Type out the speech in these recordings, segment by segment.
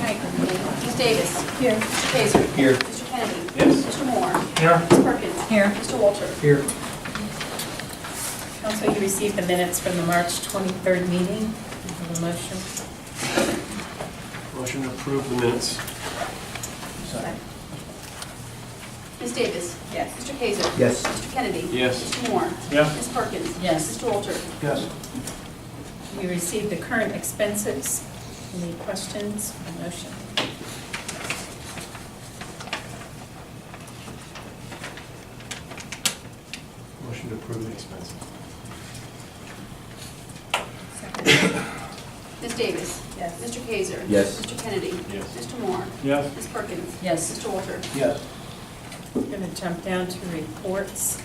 right, Ms. Davis. Here. Mr. Kaiser. Here. Mr. Kennedy. Yes. Mr. Moore. Here. Ms. Perkins. Here. Mr. Walter. Here. Council, you received the minutes from the March 23rd meeting. Do you have a motion? Motion to approve the minutes. Second. Ms. Davis. Yes. Mr. Kaiser. Yes. Mr. Kennedy. Yes. Mr. Moore. Yes. Ms. Perkins. Yes. Mr. Walter. Yes. You received the current expenses. Any questions or motion? Motion to approve the expenses. Second. Ms. Davis. Yes. Mr. Kaiser. Yes. Mr. Kennedy. Yes. Mr. Moore. Yes. Ms. Perkins. Yes. Mr. Walter. Yes. We're going to jump down to reports.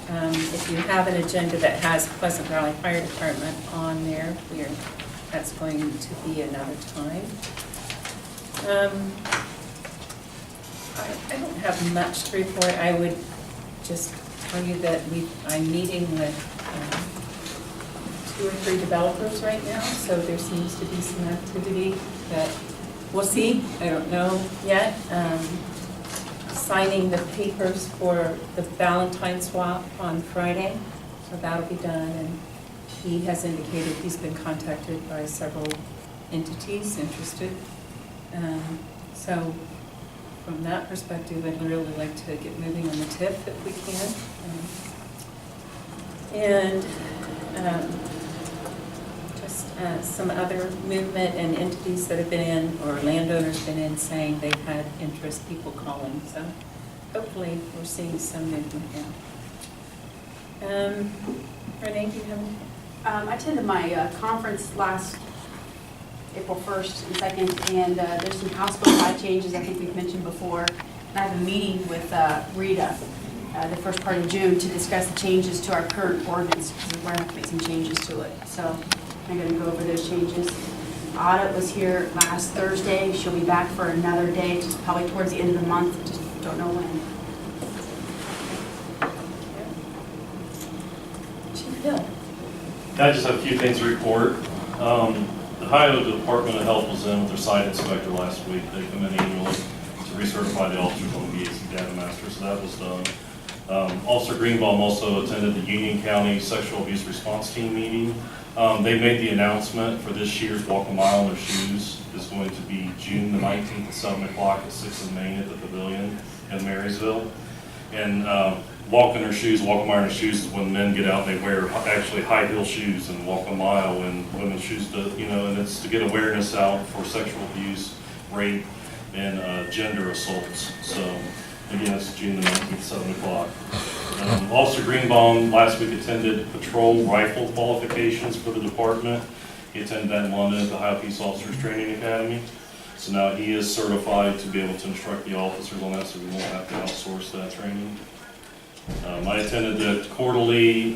If you have an agenda that has Pleasant Valley Fire Department on there, that's going to be another time. I don't have much to report. I would just tell you that I'm meeting with 2 or 3 developers right now, so there seems to be some activity that we'll see. I don't know yet. Signing the papers for the Valentine swap on Friday, so that'll be done, and he has indicated he's been contacted by several entities interested. So from that perspective, I'd really like to get moving on the TIF if we can. Just some other movement and entities that have been in, or landowners been in, saying they've had interest, people calling, so hopefully we're seeing some movement now. Renee, do you have anything? I attended my conference last April 1st and 2nd, and there's some House Bill 5 changes I think we've mentioned before. And I have a meeting with Rita the first part of June to discuss the changes to our current ordinance, because we're going to have to make some changes to it. So I'm going to go over those changes. Audit was here last Thursday. She'll be back for another day, just probably towards the end of the month. Just don't know when. Chief Hill. I just have a few things to report. The Ohio Department of Health was in with their site inspector last week. They come in annually to recertify the officers on the BAC data master, so that was done. Officer Greenbaum also attended the Union County Sexual Abuse Response Team meeting. They made the announcement for this year's Walk a Mile in Their Shoes is going to be June the 19th at 7 o'clock at 6th and Main at the Pavilion in Marysville. And walk in their shoes, walk a mile in their shoes is when men get out and they wear actually high heel shoes and walk a mile, and women's shoes to, and it's to get awareness out for sexual abuse, rape, and gender assaults. So again, it's June the 19th, 7 o'clock. Officer Greenbaum last week attended patrol rifle qualifications for the department. He attended that in London at the Ohio Peace Officers Training Academy. So now he is certified to be able to instruct the officers on that, so we won't have to outsource that training. I attended the quarterly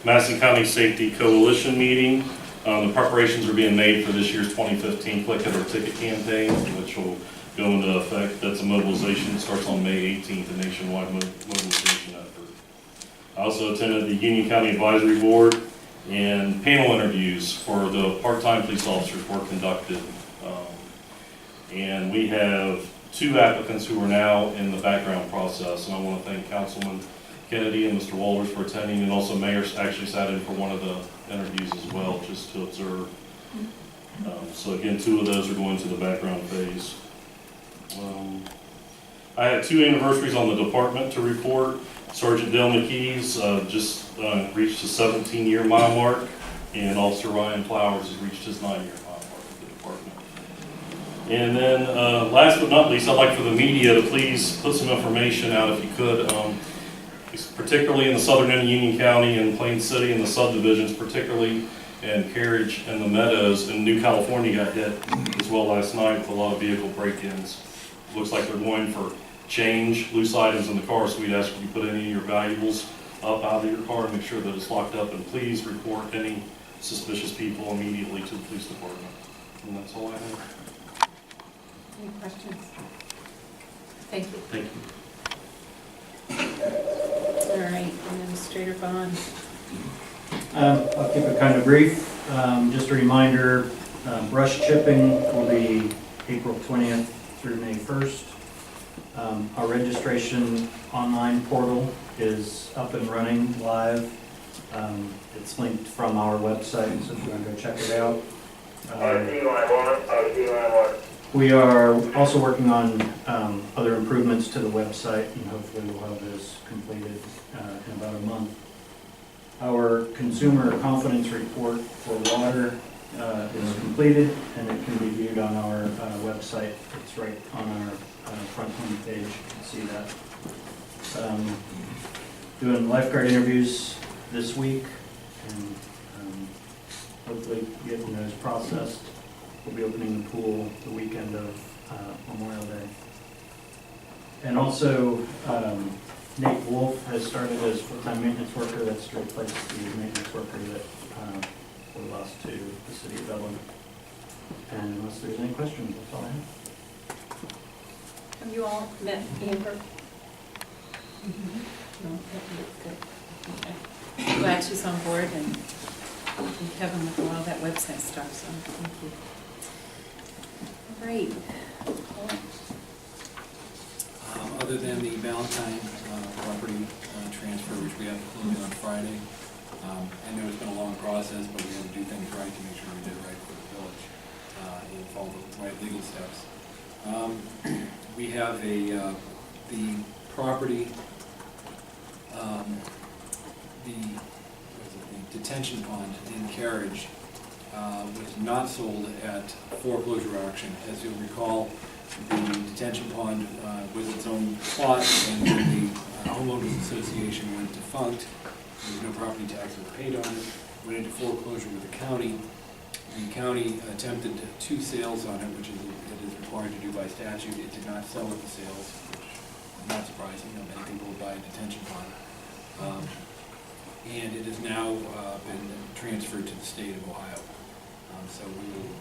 Madison County Safety Coalition meeting. The preparations are being made for this year's 2015 Click It or Ticket campaign, which will go into effect. That's a mobilization that starts on May 18th, a nationwide mobilization effort. I also attended the Union County Advisory Board, and panel interviews for the part-time police officers were conducted. And we have 2 applicants who are now in the background process, and I want to thank Councilman Kennedy and Mr. Walters for attending, and also Mayor actually sat in for one of the interviews as well, just to observe. So again, 2 of those are going to the background phase. I had 2 anniversaries on the department to report. Sergeant Dale McKees just reached his 17-year mile mark, and Officer Ryan Flowers has reached his 9-year mile mark with the department. And then last but not least, I'd like for the media to please put some information out if you could, particularly in the southern end of Union County and Plain City and the subdivisions, particularly in Carriage and the Meadows, and New California got hit as well last night with a lot of vehicle break-ins. Looks like they're going for change, loose items in the car, so we'd ask if you put any of your valuables up out of your car and make sure that it's locked up, and please report any suspicious people immediately to the police department. And that's all I have. Any questions? Thank you. Thank you. All right, Administrator Bond. I'll keep it kind of brief. Just a reminder, Brush chipping will be April 20th through May 1st. Our registration online portal is up and running live. It's linked from our website, so if you want to go check it out. We are also working on other improvements to the website, and hopefully we'll have those completed in about a month. Our consumer confidence report for water is completed, and it can be viewed on our website. It's right on our front home page, you can see that. Doing lifeguard interviews this week, and hopefully getting those processed. We'll be opening the pool the weekend of Memorial Day. And also, Nate Wolf has started as full-time maintenance worker. That's to replace the maintenance worker that we lost to the city of Dublin. And unless there's any questions, that's all I have. Have you all met Amber? No, good. Okay. Glad she's on board and Kevin with all that website stuff, so thank you. Great. Other than the Valentine property transfer, which we have to close on Friday, I know it's been a long process, but we had to do things right to make sure we did it right for the village and follow the right legal steps. We have the property, the detention pond in Carriage was not sold at foreclosure auction. As you'll recall, the detention pond was its own plot, and when the homeowners association went defunct, there was no property taxes paid on it, went into foreclosure with the county. The county attempted 2 sales on it, which it is required to do by statute. It did not sell at the sales, which is not surprising. Many people would buy a detention pond. And it has now been transferred to the state of Ohio. So we will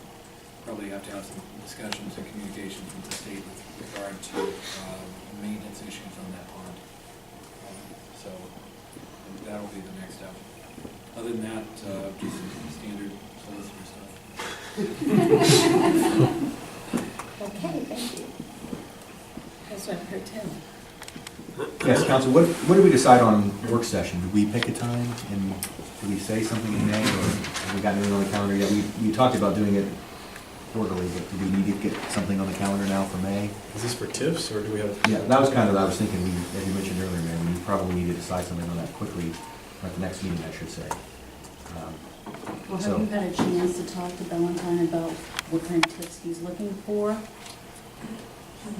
probably have to have some discussions and communications with the state with regard to maintenance issues on that pond. So that'll be the next step. Other than that, just standard solicitor stuff. Okay, thank you. President Pro Tem. Yes, Council, what did we decide on work session? Did we pick a time, and did we say something in May, or have we got anything on the calendar yet? We talked about doing it quarterly, but do we need to get something on the calendar now for May? Is this for TIFs, or do we have? Yeah, that was kind of, I was thinking, as you mentioned earlier, man, we probably need to decide something on that quickly, at the next meeting, I should say. Well, So- have you had a chance to talk to Valentine about what kind of tips he's looking for?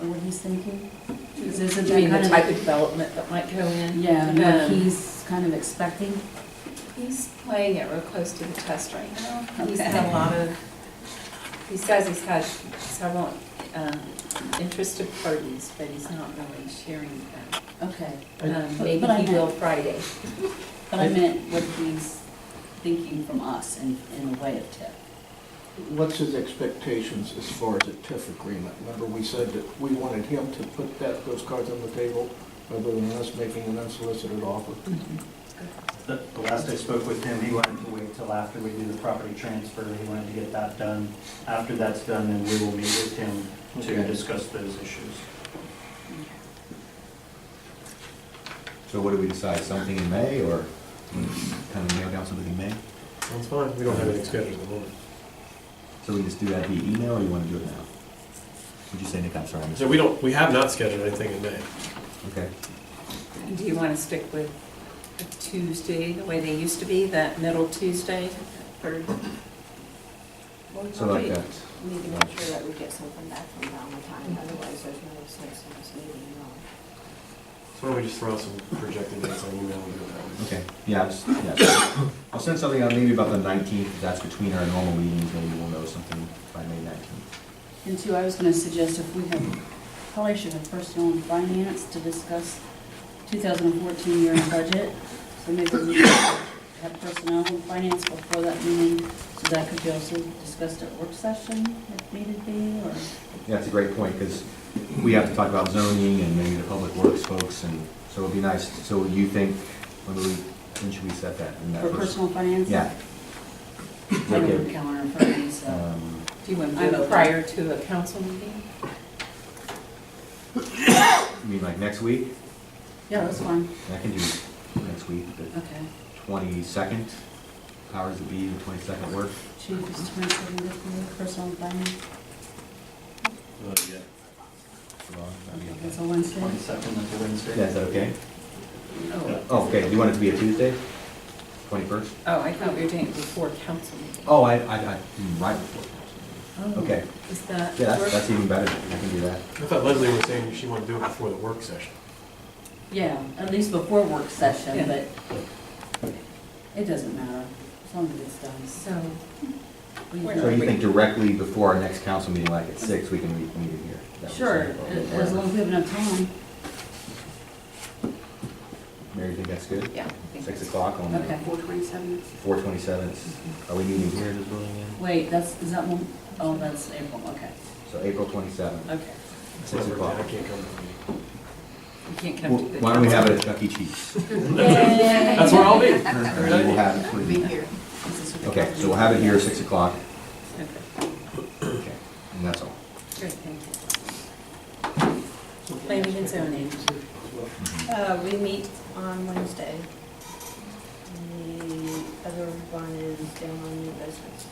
Or what he's thinking? Is this You mean the kind type of development that might go in? Yeah, and what he's kind of expecting? He's playing it real close to the test right now. He's Okay. had a lot of, he says he's had several interested parties, but he's not really sharing them. Okay. Maybe But I he will meant- Friday. But I meant what he's thinking from us in a way of tip. What's his expectations as far as a TIF agreement? Remember, we said that we wanted him to put those cards on the table rather than us making an unsolicited offer. The last I spoke with him, he wanted to wait till after we do the property transfer. He wanted to get that done. After that's done, then we will meet with him to Okay. discuss those issues. So what do we decide, something in May, or kind of nail down something in May? Sounds fine. We don't have anything scheduled at the moment. So we just do that via email, or you want to do it now? What'd you say, Nick? I'm sorry. I missed So it. we have not scheduled anything in May. Okay. Do you want to stick with a Tuesday, the way they used to be, that middle Tuesday? Or So like that. We need to make sure that we get something back from Valentine, otherwise there's no sense in this meeting, you know. So why don't we just throw out some projected dates on email and do it that way? Okay, yeah, I'll send something out maybe about the 19th, if that's between our normal meetings, maybe we'll know something by May 19th. And two, I was gonna suggest if we have, probably should have personnel and finance to discuss 2014 year-end budget. So maybe we should have personnel and finance before that meeting, so that could be also discussed at work session if needed be, or? Yeah, that's a great point, because we have to talk about zoning and maybe the public works folks, and so it'd be nice. So you think, when should we set that? In that For first- personal finance? Yeah. I don't have a calendar in front of me, so. Do you want to do it prior to a council meeting? You mean like next week? Yeah, that's fine. I can do next week, the Okay. 22nd, powers that be, the 22nd work. Chief is 27 good for you, personal finance. Yeah. That's a Wednesday. 22nd, that's a Wednesday. Yeah, is that okay? Oh, Oh, okay, do you want it to be a Tuesday? 21st? oh, I thought we were doing it before council meeting. Oh, right before. Oh, Okay. Is that? Yeah, work? that's even better, I can do that. I thought Leslie was saying she wanted to do it before the work session. Yeah, at least before work session, Yeah. but it doesn't matter, as long as it's done. So, We Where can- So you think directly before our next council meeting, like at 6, we can meet it here? Is that what Sure, you're saying? as long as we have enough time. Mary, you think that's good? yeah. I think 6 that's- o'clock on Okay. 4/27. 4/27. Are we meeting here in this building again? Wait, is that one? Oh, that's April, okay. So April 27th, Okay. 6 o'clock. I can't come to the meeting. You can't come to the. Why don't we have it at Chuck E. Cheese? That's where I'll be. We'll have it for We'll be you. here. Okay, so we'll have it here at 6 o'clock. Okay, Okay, and that's all. great, thank you. Planning and zoning. We meet on Wednesday. The other one is down on new business.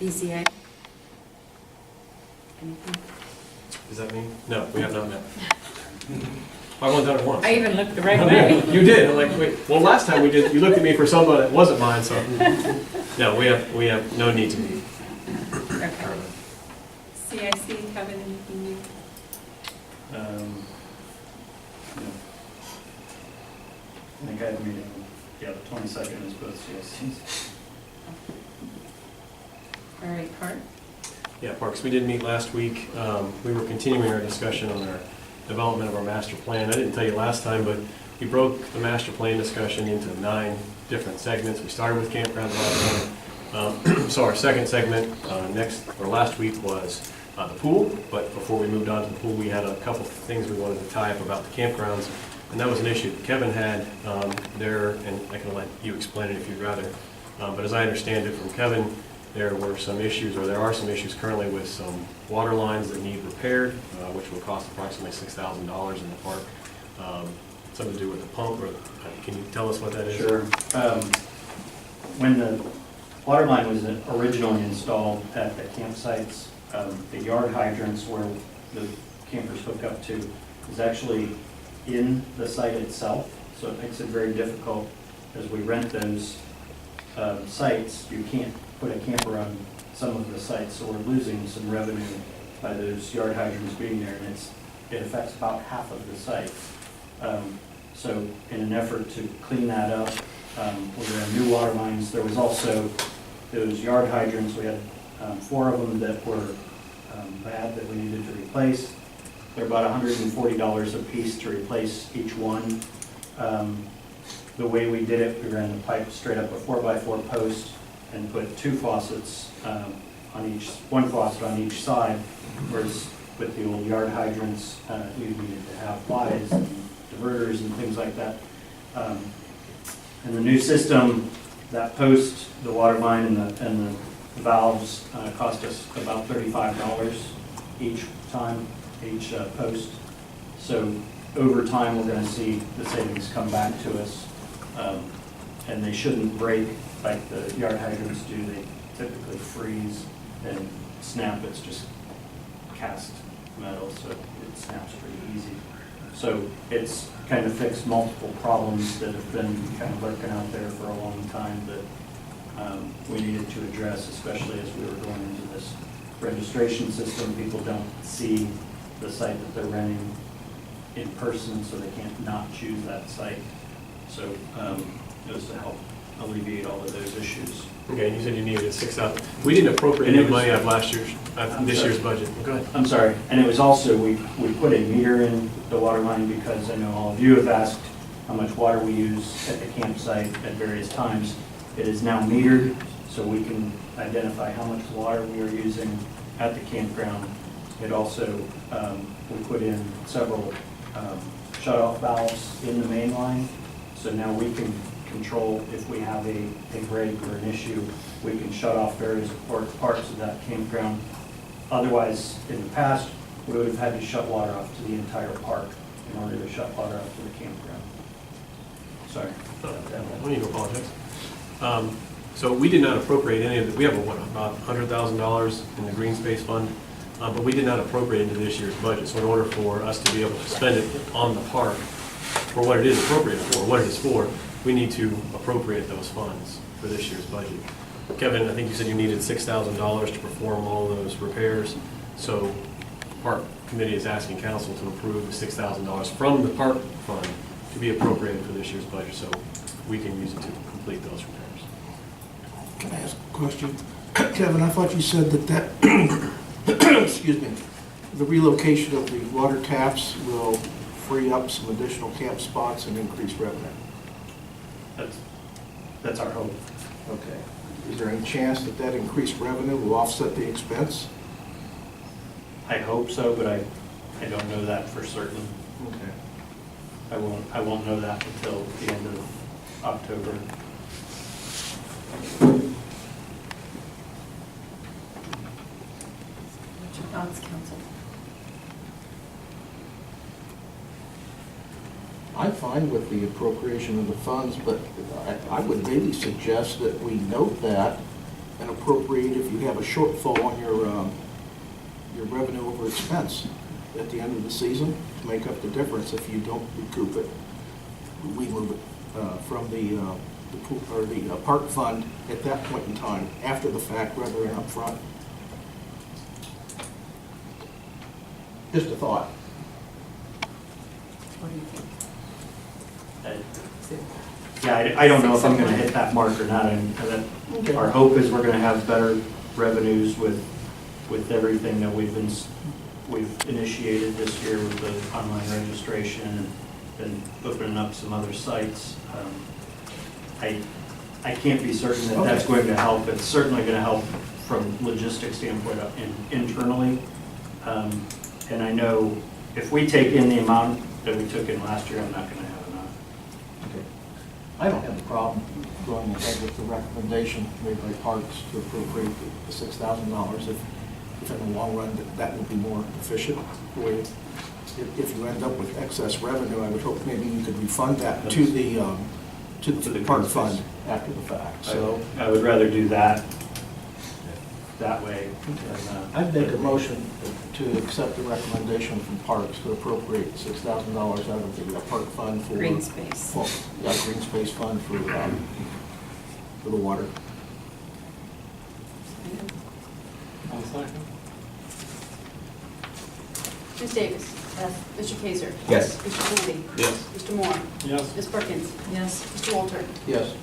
BZA? Anything? Does that mean? No, we have not met. I've only done it once. I even looked the right way. You did, I'm like, wait, well, last time we did, you looked at me for somebody that wasn't mine, so. No, we have no need to meet. Okay. CIC, Kevin, anything new? No. I think I had a meeting, yeah, the 22nd is both CSCs. All right, Hart? Yeah, Parks, we did meet last week. We were continuing our discussion on our development of our master plan. I didn't tell you last time, but we broke the master plan discussion into 9 different segments. We started with campgrounds last time. So our second segment, last week was the pool, but before we moved on to the pool, we had a couple of things we wanted to tie up about the campgrounds, and that was an issue that Kevin had there, and I can let you explain it if you'd rather. But as I understand it from Kevin, there were some issues, or there are some issues currently with some water lines that need repaired, which will cost approximately $6,000 in the park. Something to do with the pump, or can you tell us what that is? Sure. When the water line was originally installed at the campsites, the yard hydrants where the campers hook up to is actually in the site itself, so it makes it very difficult. As we rent those sites, you can't put a camper on some of the sites, so we're losing some revenue by those yard hydrants being there, and it affects about half of the site. So in an effort to clean that up, we're going to have new water lines. There was also those yard hydrants, we had 4 of them that were bad that we needed to replace. They're about $140 a piece to replace each one. The way we did it, we ran the pipe straight up a 4x4 post and put 2 faucets one faucet on each side, whereas with the old yard hydrants, you needed to have flies and diverters and things like that. And the new system, that post, the water line and the valves cost us about $35 each time, each post. So over time, we're going to see the savings come back to us. And they shouldn't break like the yard hydrants do. They typically freeze and snap. It's just cast metal, so it snaps pretty easy. So it's kind of fixed multiple problems that have been kind of lurking out there for a long time that we needed to address, especially as we were going into this registration system. People don't see the site that they're renting in person, so they can't not choose that site. So it was to help alleviate all of those issues. Okay, and you said you needed 6,000. We didn't appropriate And it any was- money out of this sorry. year's budget. Go ahead. I'm sorry, and it was also, we put a meter in the water line because I know all of you have asked how much water we use at the campsite at various times. It is now metered, so we can identify how much water we are using at the campground. It also, we put in several shut-off valves in the main line, so now we can control if we have a break or an issue. We can shut off various parts of that campground. Otherwise, in the past, we would have had to shut water off to the entire park in order to shut water off to the campground. Sorry. I need to apologize. So we did not appropriate any of it. We have, what, about $100,000 in the green space fund, but we did not appropriate into this year's budget. So in order for us to be able to spend it on the park for what it is appropriate for, what it is for, we need to appropriate those funds for this year's budget. Kevin, I think you said you needed $6,000 to perform all those repairs. So the park committee is asking council to approve the $6,000 from the park fund to be appropriated for this year's budget, so we can use it to complete those repairs. Can I ask a question? Kevin, I thought you said that excuse me, the relocation of the water taps will free up some additional camp spots and increase revenue. That's our hope. Okay. Is there any chance that that increased revenue will offset the expense? I hope so, but I don't know that for certain. Okay. I won't know that until the end of October. What's your thoughts, council? I'm fine with the appropriation of the funds, but I would maybe suggest that we note that and appropriate if you have a shortfall on your revenue over expense at the end of the season to make up the difference. If you don't recoup it, we move it from the pool or the park fund at that point in time, after the fact rather than up front. Just a thought. What do you think? Yeah, I don't know if I'm going to hit that mark or not. And our hope is we're going to have better revenues with everything that we've initiated this year with the online registration and opening up some other sites. I can't be certain that that's going to help. It's certainly going to help from logistics standpoint internally. And I know if we take in the amount that we took in last year, I'm not going to have enough. Okay. I don't have a problem going ahead with the recommendation made by Parks to appropriate the $6,000 if in the long run that will be more efficient for you. If you end up with excess revenue, I would hope maybe you could refund that to the park fund after the fact. So I would rather do that way. I'd make a motion to accept the recommendation from Parks to appropriate $6,000 out of the park fund for Green space. Well, yeah, green space fund for the water. Ms. Davis? Yes. Mr. Kaiser? Yes. Mr. Kennedy? Yes. Mr. Moore? Yes. Ms. Perkins? Yes. Mr. Walter? Yes.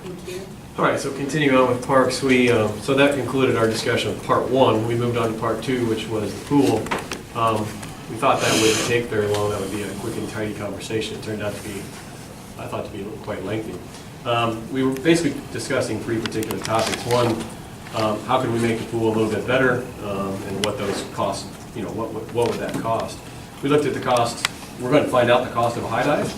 Thank you. All right, so continuing on with parks, so that concluded our discussion of part one. We moved on to part two, which was the pool. We thought that wouldn't take very long. That would be a quick and tidy conversation. It turned out to be, I thought to be quite lengthy. We were basically discussing three particular topics. One, how can we make the pool a little bit better, and what those costs, what would that cost? We looked at the cost. We're going to find out the cost of a high dive,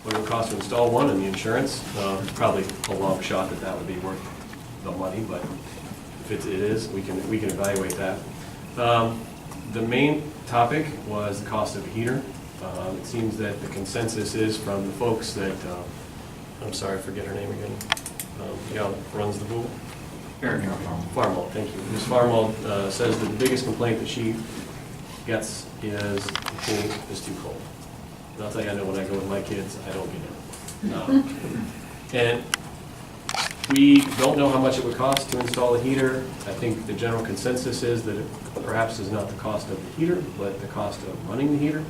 what it would cost to install one, and the insurance. It's probably a long shot that would be worth the money, but if it is, we can evaluate that. The main topic was the cost of a heater. It seems that the consensus is from the folks that, I'm sorry, I forget her name again. The gal that runs the pool. Farmwell, thank you. Ms. Farmwell says that the biggest complaint that she gets is the pool is too cold. And I'll tell you, I know when I go with my kids, I don't get it. And we don't know how much it would cost to install a heater. I think the general consensus is that it perhaps is not the cost of the heater, but the cost of running the heater.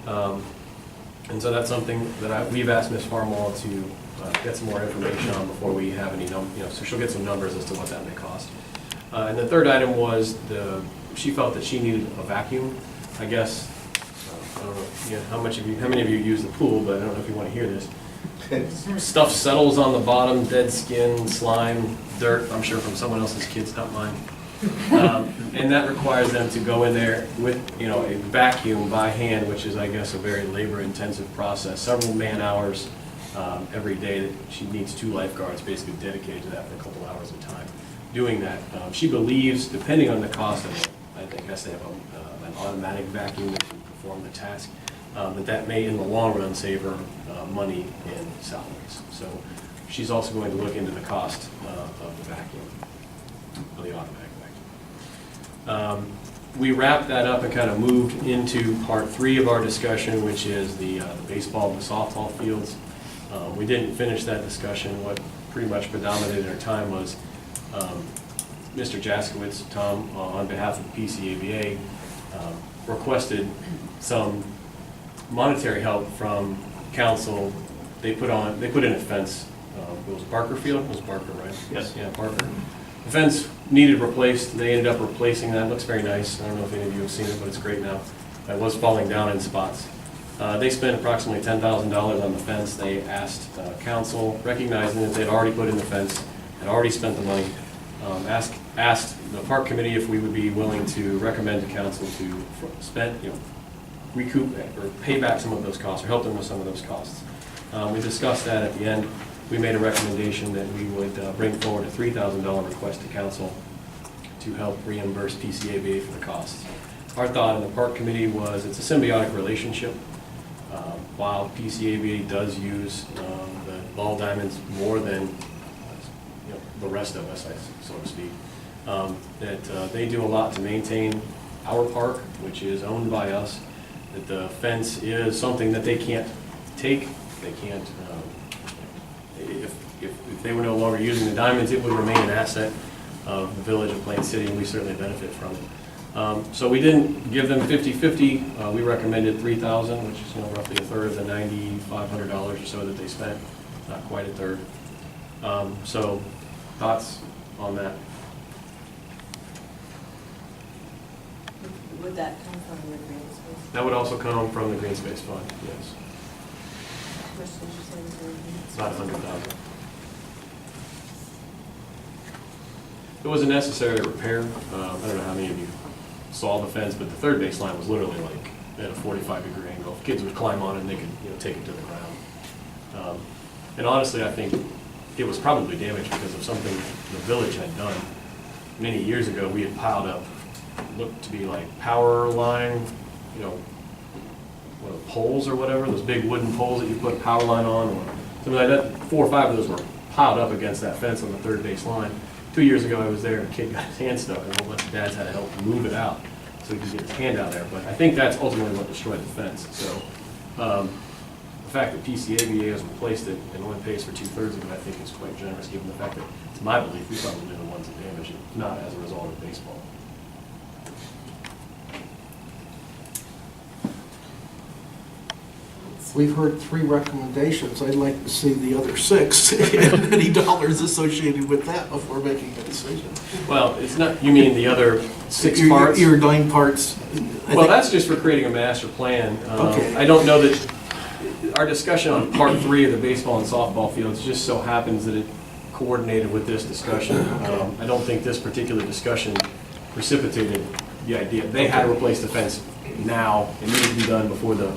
And so that's something that we've asked Ms. Farmwell to get some more information on before we have any, so she'll get some numbers as to what that may cost. And the third item was she felt that she needed a vacuum. I guess, I don't know how many of you use the pool, but I don't know if you want to hear this. Stuff settles on the bottom, dead skin, slime, dirt, I'm sure from someone else's kids, not mine. And that requires them to go in there with, a vacuum by hand, which is, I guess, a very labor-intensive process, several man-hours every day that she needs 2 lifeguards basically dedicated to that for a couple hours at a time. Doing that, she believes, depending on the cost of it, I guess they have an automatic vacuum that can perform the task, that may in the long run save her money in salaries. So she's also going to look into the cost of the vacuum, of the automatic vacuum. We wrapped that up and kind of moved into part 3 of our discussion, which is the baseball and the softball fields. We didn't finish that discussion. What pretty much predominated our time was Mr. Jaskowitz, Tom, on behalf of the PCABA, requested some monetary help from council. They put in a fence. It was Barker Field? It was Barker, right? Yes. Yeah, Barker. The fence needed replaced. They ended up replacing that. It looks very nice. I don't know if any of you have seen it, but it's great now. It was falling down in spots. They spent approximately $10,000 on the fence. They asked council, recognizing that they'd already put in the fence, had already spent the money, asked the park committee if we would be willing to recommend to council to recoup or pay back some of those costs or help them with some of those costs. We discussed that at the end. We made a recommendation that we would bring forward a $3,000 request to council to help reimburse PCABA for the costs. Our thought in the park committee was it's a symbiotic relationship. While PCABA does use the ball diamonds more than the rest of us, so to speak, that they do a lot to maintain our park, which is owned by us, that the fence is something that they can't take. They can't, if they were no longer using the diamonds, it would remain an asset of the village of Plain City, and we certainly benefit from it. So we didn't give them 50-50. We recommended $3,000, which is roughly a third of the $9,500 or so that they spent, not quite a third. So thoughts on that? Would that come from the green space? That would also come from the Green Space Fund, yes. How much did you say was the green It's space? about $100,000. It was a necessary repair. I don't know how many of you saw the fence, but the third base line was literally like at a 45-degree angle. If kids would climb on it, and they could take it to the ground. And honestly, I think it was probably damaged because of something the village had done. Many years ago, we had piled up, looked to be like power line, poles or whatever, those big wooden poles that you put a power line on, or something like that. 4 or 5 of those were piled up against that fence on the third base line. 2 years ago, I was there, and a kid got his hand stuck, and a whole bunch of dads had to help move it out so he could get his hand out there. But I think that's ultimately what destroyed the fence. So the fact that PCABA has replaced it and only pays for 2/3 of it, I think is quite generous, given the fact that, it's my belief, we probably been the ones that damaged it, not as a result of baseball. We've heard 3 recommendations. I'd like to see the other 6 and any dollars associated with that before making a decision. Well, it's not, you mean the other 6 parts? Your 9 parts. Well, that's just for creating a master plan. Okay. I don't know that, our discussion on part 3 of the baseball and softball fields just so happens that it coordinated with this discussion. I don't think this particular discussion precipitated the idea. They had to replace the fence now. It needed to be done before the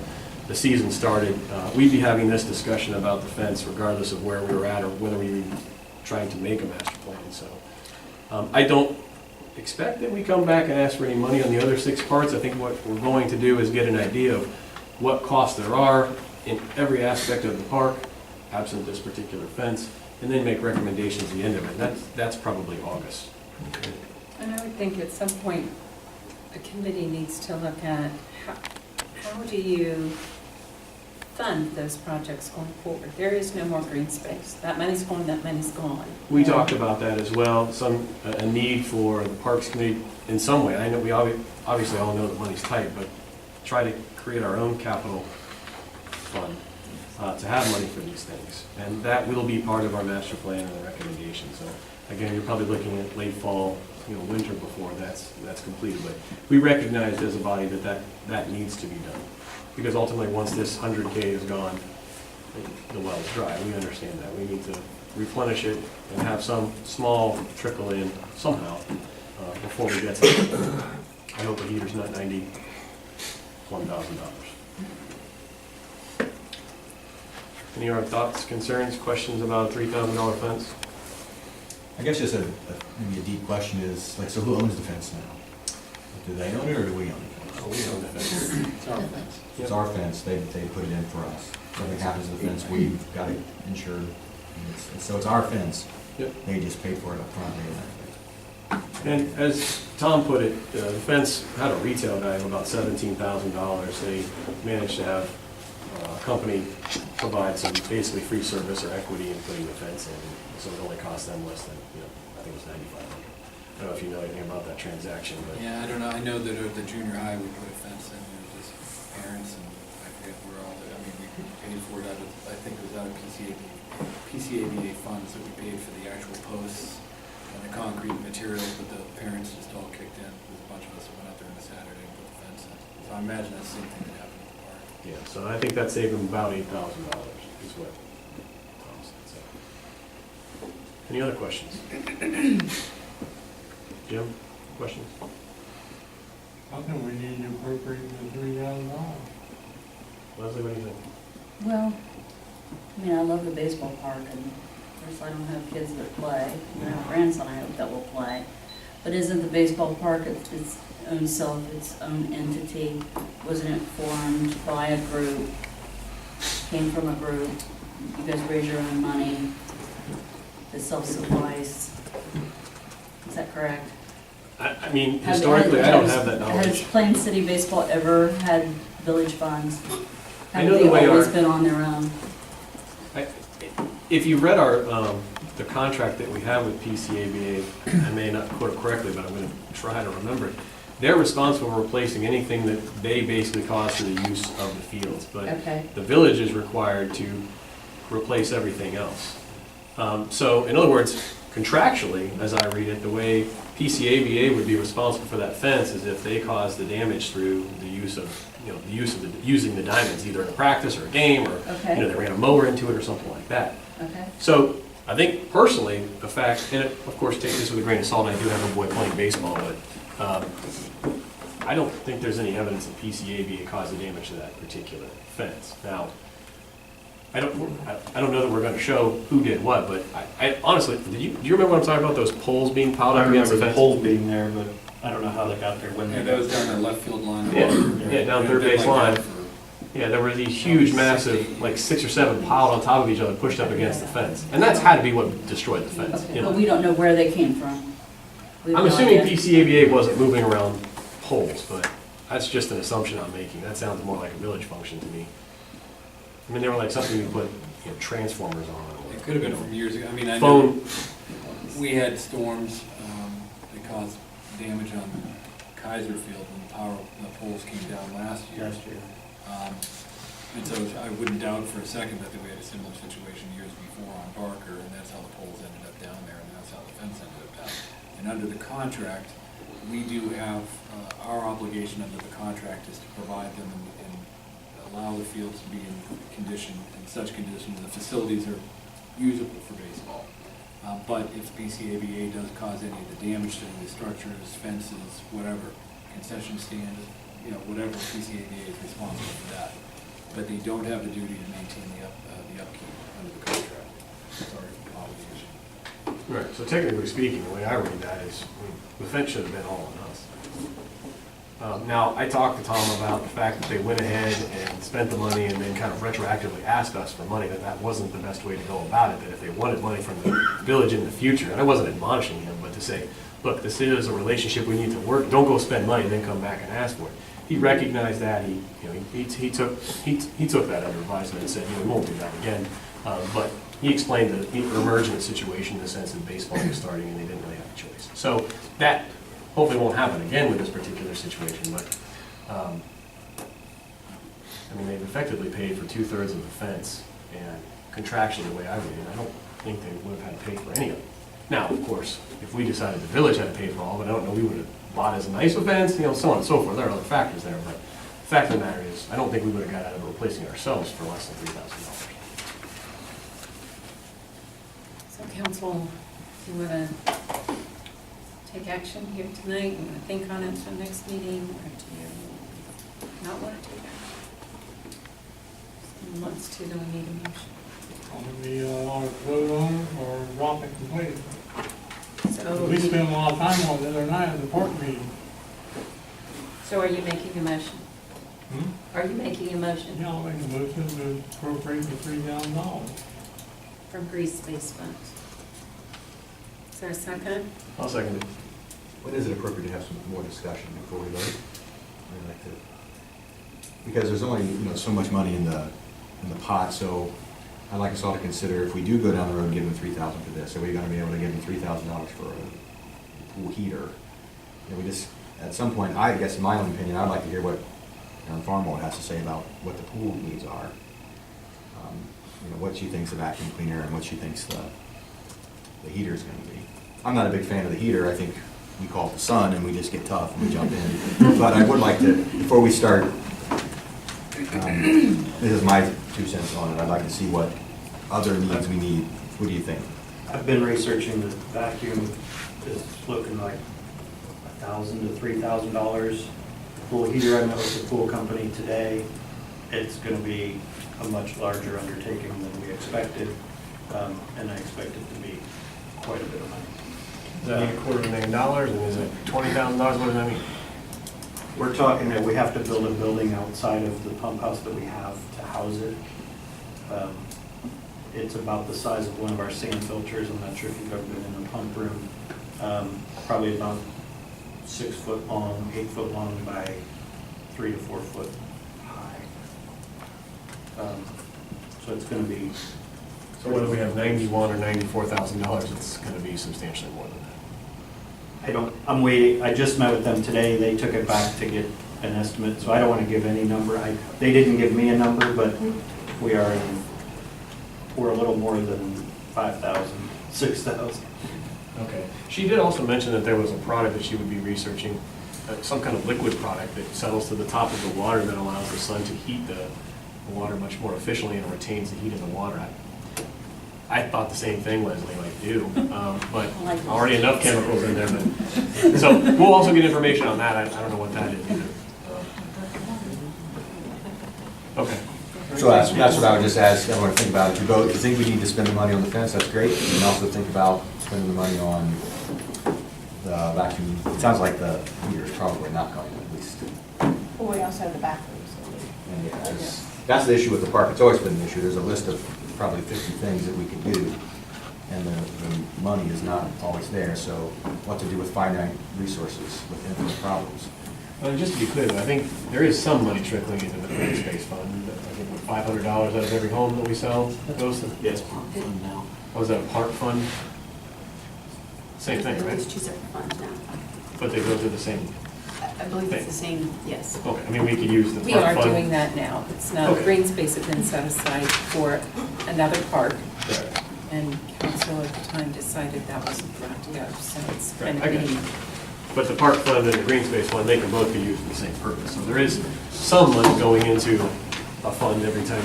season started. We'd be having this discussion about the fence regardless of where we were at or whether we were trying to make a master plan. So I don't expect that we come back and ask for any money on the other 6 parts. I think what we're going to do is get an idea of what costs there are in every aspect of the park, absent this particular fence, and then make recommendations at the end of it. That's probably August. And I would think at some point, a committee needs to look at how do you fund those projects going forward? There is no more green space. That money's gone, that money's gone. We talked about that as well, a need for the Parks Committee in some way. I know we obviously all know the money's tight, but try to create our own capital fund to have money for these things. And that will be part of our master plan and the recommendation. So again, you're probably looking at late fall, winter before that's completed. But we recognized as a body that needs to be done. Because ultimately, once this 100K is gone, the well is dry. We understand that. We need to replenish it and have some small trickle in somehow before we get to it. I hope the heater's not $91,000. Any other thoughts, concerns, questions about a $3,000 fence? I guess just maybe a deep question is, like, so who owns the fence now? Do they own it or do we own it? Oh, we own the fence. It's our fence. It's our fence, they put it in for us. Something happens to the fence, we've got it insured. So it's our fence. Yep. They just pay for it up front. And as Tom put it, the fence had a retail value of about $17,000. They managed to have a company provide some basically free service or equity in putting the fence in. So it only cost them less than, I think it was $9,500. I don't know if you know anything about that transaction, but. Yeah, I don't know, I know that at the junior high, we put a fence in, there was just parents, and I forget where all, I mean, we paid for it out of, I think it was out of PCABA funds that we paid for the actual posts and the concrete materials, but the parents just all kicked in. There's a bunch of us that went out there on a Saturday and put the fence in. So I imagine that's the same thing that happened at the park. Yeah, so I think that saved them about $8,000 is what Tom said. So. Any other questions? Jim, questions? How come we need to appropriate the $3,000? Leslie, what do you think? Well, I mean, I love the baseball park, and of course, I don't have kids that play. I have a grandson I hope that will play. But isn't the baseball park its own self, its own entity? Wasn't it formed by a group, came from a group? You guys raise your own money to self-suffice. Is that correct? I mean, historically, I don't have that Has knowledge. Plain City Baseball ever had village funds? I know the way Have they always our- been on their own? If you read our, the contract that we have with PCABA, I may not quote it correctly, but I'm going to try to remember it. They're responsible for replacing anything that they basically cause through the use of the fields. But Okay. the village is required to replace everything else. So in other words, contractually, as I read it, the way PCABA would be responsible for that fence is if they caused the damage through the use of, using the diamonds, either in a practice or a game, or, Okay. they ran a mower into it or something like that. Okay. So I think personally, the fact, and of course, take this with a grain of salt, I do have a boy playing baseball, but I don't think there's any evidence that PCABA caused the damage to that particular fence. Now, I don't know that we're going to show who did what, but I honestly, do you remember what I'm talking about, those poles being piled I up against remember the the fence? pole being there, but I don't know how they got there when Yeah, they that was down the left field line. Yeah, down third base line. Yeah, there were these huge, massive, like 6 or 7 piled on top of each other, pushed up against the fence. And that's had to be what destroyed the fence. Okay, you know. but we don't know where they came from. We have I'm no assuming idea. PCABA wasn't moving around poles, but that's just an assumption I'm making. That sounds more like a village function to me. I mean, they were like something you put transformers on. It could have been from years ago. I mean, I know Phone, we had storms that caused damage on Kaiser Field when the poles came down last year. And so I wouldn't doubt for a second that we had a similar situation years before on Barker, and that's how the poles ended up down there, and that's how the fence ended up down. And under the contract, we do have, our obligation under the contract is to provide them and allow the fields to be in such condition that the facilities are usable for baseball. But if BCABA does cause any of the damage to the structures, fences, whatever, concession stands, whatever, BCABA is responsible for that. But they don't have the duty to maintain the upkeep under the contract. That's our obligation. right, so technically speaking, the way I read that is the fence should have been all on us. Now, I talked to Tom about the fact that they went ahead and spent the money and then kind of retroactively asked us for money, that wasn't the best way to go about it, that if they wanted money from the village in the future, and I wasn't admonishing him, but to say, look, this is a relationship we need to work, don't go spend money and then come back and ask for it. He recognized that, he took that under advisement and said, we won't do that again. But he explained the emergent situation in the sense that baseball was starting and they didn't really have a choice. So that hopefully won't happen again with this particular situation, but, they've effectively paid for 2/3 of the fence, and contractually, the way I read it, I don't think they would have had to pay for any of it. Now, of course, if we decided the village had to pay for all of it, I don't know, we would have bought as a nice a fence, so on and so forth. There are other factors there, but the fact of the matter is, I don't think we would have got out of it replacing ourselves for less than $3,000. So council, do you want to take action here tonight? You want to think on it for the next meeting, or do you not want to take action? Someone wants to, then we need a motion. on a vote on it or drop it completely. So, We spent a lot of time on it the other night at the park meeting. so are you making a motion? Hmm? Are you making a motion Yeah, I'll make a motion to appropriate the $3,000. from grease space funds? Is there a second? I'll second it. When is it appropriate to have some more discussion before we vote? I'd like to, because there's only, so much money in the pot, so I'd like us all to consider, if we do go down the road and give them $3,000 for this, are we gonna be able to give them $3,000 for a pool heater? We just, at some point, I guess in my own opinion, I'd like to hear what Aaron Farnwell has to say about what the pool needs are. What she thinks the vacuum cleaner and what she thinks the heater's gonna be. I'm not a big fan of the heater. I think we call it the sun and we just get tough and we jump in. But I would like to, before we start, this is my 2 cents on it. I'd like to see what other needs we need. What do you think? I've been researching the vacuum, it's looking like $1,000 to $3,000. Pool heater, I met with the pool company today. It's gonna be a much larger undertaking than we expected, and I expect it to be quite a bit of money. Does that mean $250,000, and is it $20,000? What does that mean? We're talking that we have to build a building outside of the pump house that we have to house it. It's about the size of one of our sand filters. I'm not sure if you've ever been in a pump room. Probably about 6 foot long, 8 foot long by 3 to 4 foot high. So it's going to be. So whether we have $91,000 or $94,000, it's going to be substantially more than that. I'm waiting, I just met with them today, they took it back to get an estimate, so I don't want to give any number. They didn't give me a number, but we're a little more than 5,000, 6,000. Okay. She did also mention that there was a product that she would be researching, some kind of liquid product that settles to the top of the water that allows the sun to heat the water much more efficiently and retains the heat in the water. I thought the same thing, Leslie, like you, but already enough chemicals in there. But, so we'll also get information on that. I don't know what that is either. Okay. So that's what I would just ask everyone to think about. If you think we need to spend the money on the fence, that's great. And also think about spending the money on the vacuum. It sounds like the heater is probably not going to, at least. Well, we also have the bathrooms. And yeah, that's the issue with the park. It's always been an issue. There's a list of probably 50 things that we could do, and the money is not always there. So what to do with finite resources with infinite problems? Well, just to be clear, I think there is some money trickling into the green space fund. I think $500 out of every home that we sell goes to. Yes. Oh, is that a park fund? Same thing, There's right? 2 separate funds now. But they go to the same. I believe it's the same, yes. Okay, I mean, we could use the We park are fund. doing that now. It's not, Okay. green space has been set aside for another park, Right. and council at the time decided that wasn't going to go, so it's Right, kind I of get it. being. But the park fund and the green space fund, they can both be used for the same purpose. So there is some money going into a fund every time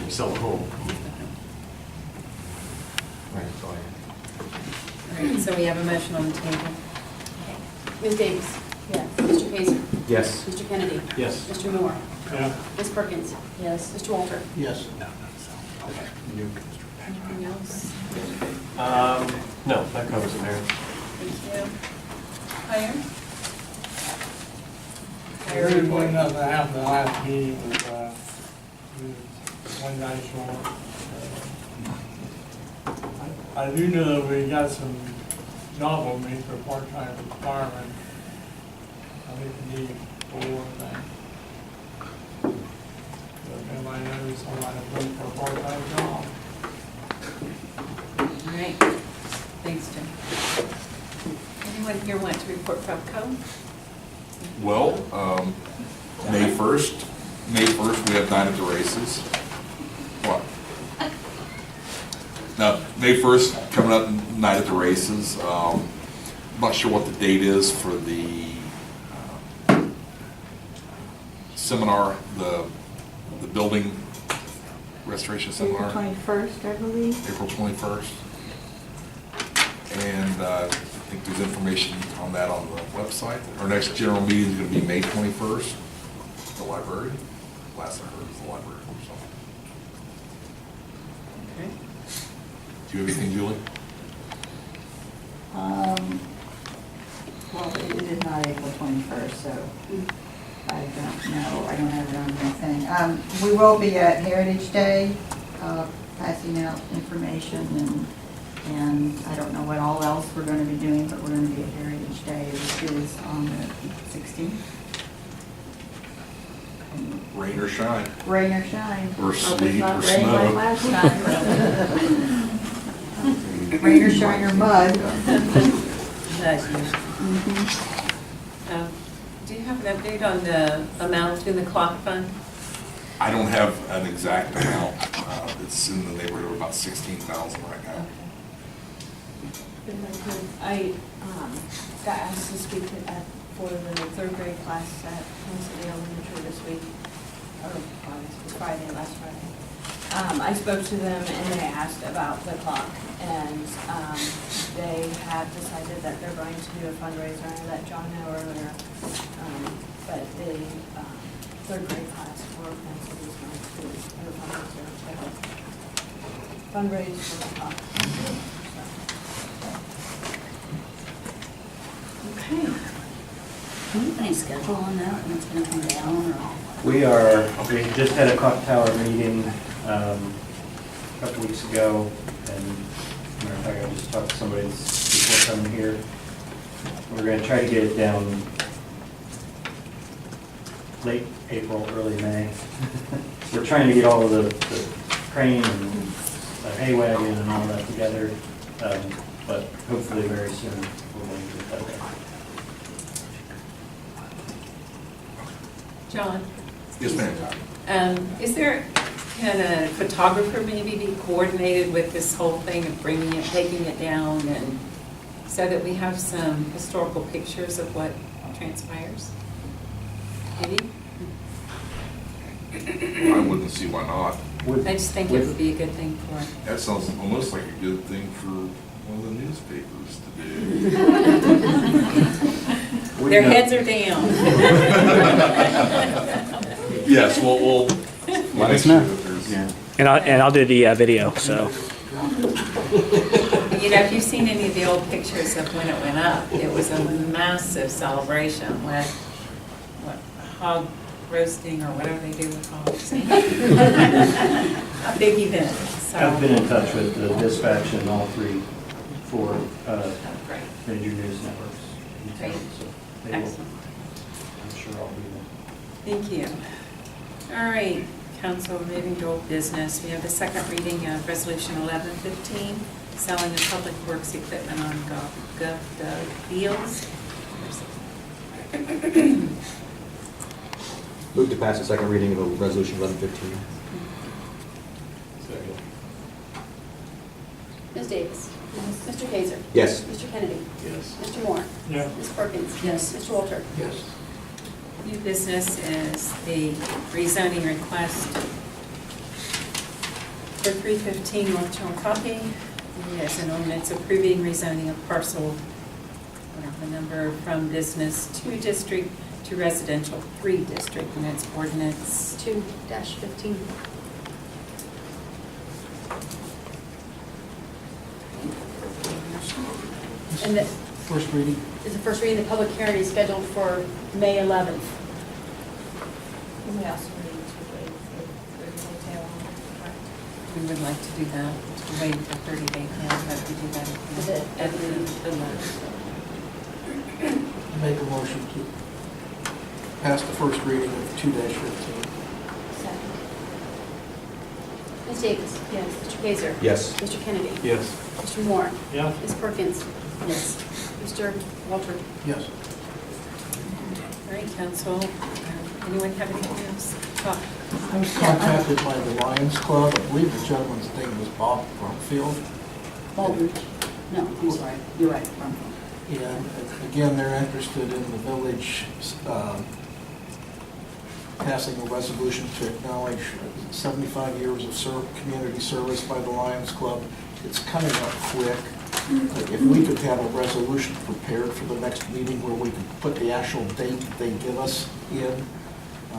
you sell a home. Right, go ahead. All right, so we have a motion on the table. Ms. Davis? Yes. Mr. Kaiser? Yes. Mr. Kennedy? Yes. Mr. Moore? Yeah. Ms. Perkins? Yes. Mr. Walter? Yes. Anything else? No, that covers it, Mayor. Thank you. Higher? Really wasn't nothing that happened the last meeting was one guy short. I do know that we got some job openings for part-time firemen. I think we need 4 things. So if anybody knows somebody looking for a part-time job, All right. Thanks, Jim. Anyone here want to report FEPCO? Well, May 1st, we have Night at the Races. What? No, May 1st, coming up, Night at the Races. I'm not sure what the date is for the seminar, the building restoration seminar. April 21st, I believe. April 21st. And I think there's information on that on the website. Our next general meeting is going to be May 21st, the library. Last I heard was the library. Do you have anything, Julie? Well, it is not April 21st, so I don't know, I don't have it on anything. We will be at Heritage Day, passing out information, and I don't know what all else we're going to be doing, but we're going to be at Heritage Day, which is on the 16th. Rain or shine? Rain or shine. Or Hope it's sleet not or rain snow. like last time. Rain or shine or mud. Do you have an update on the amount in the clock fund? I don't have an exact amount. It's in the neighborhood of about 16,000 right now. I got asked to speak for the third grade class at Kansas City Elementary this week, or Friday, last Friday. I spoke to them and they asked about the clock, and they have decided that they're going to do a fundraiser. I let John know earlier, but the third grade class for Kansas City is going to do a fundraiser to help fundraise for the clock. Okay. Any schedule on that, when it's gonna come down, or? We just had a clock tower meeting a couple weeks ago, and matter of fact, I just talked to somebody before coming here. We're gonna try to get it down late April, early May. We're trying to get all of the crane and the hay wagon and all that together, but hopefully very soon we're going to get that done. John? Yes, ma'am. Is there, can a photographer maybe be coordinated with this whole thing of bringing it, taking it down, and so that we have some historical pictures of what transpires? Maybe? I wouldn't see why not. I just think it would be a good thing for it. That sounds almost like a good thing for one of the newspapers to do. Their heads are down. Yes, we'll. Let us know. Yeah. And I'll do the video, so. You know, if you've seen any of the old pictures of when it went up, it was a massive celebration with, what, hog roasting or whatever they do with hogs. A big event, so. I've been in touch with the dispatch and all four Great. major news networks in town, Great. so they will, Excellent. I'm sure I'll be there. Thank you. All right, council, moving to old business. We have the second reading of Resolution 1115, selling of public works equipment on gov deals. Move to pass the second reading of Resolution 1115. Ms. Davis. Mr. Kaiser. Yes. Mr. Kennedy. Yes. Mr. Moore. Yeah. Ms. Perkins. Yes. Mr. Walter. Yes. New business is the rezoning request for 315 North Chillicothe. Yes, an ordinance approving rezoning of parcel, whatever the number, from business 2 district to residential 3 district, and it's ordinance 2-15. And the, First reading. is the first reading, the public hearing is scheduled for May 11th. We also need to wait for the detail on it, correct? We would like to do that, to wait for 30-day plan, but we do that Is it- at the last. Make a motion to pass the first reading of 2-15. Second. Ms. Davis. Yes. Mr. Kaiser. Yes. Mr. Kennedy. Yes. Mr. Moore. Yeah. Ms. Perkins. Yes. Mr. Walter. Yes. All right, council, anyone have anything else? Bob? I was contacted by the Lions Club. I believe the gentleman's name was Bob Brumfield. Baldridge. No, I'm sorry. You're right. And again, they're interested in the village passing a resolution to acknowledge 75 years of community service by the Lions Club. It's coming up quick. If we could have a resolution prepared for the next meeting where we could put the actual date that they give us in,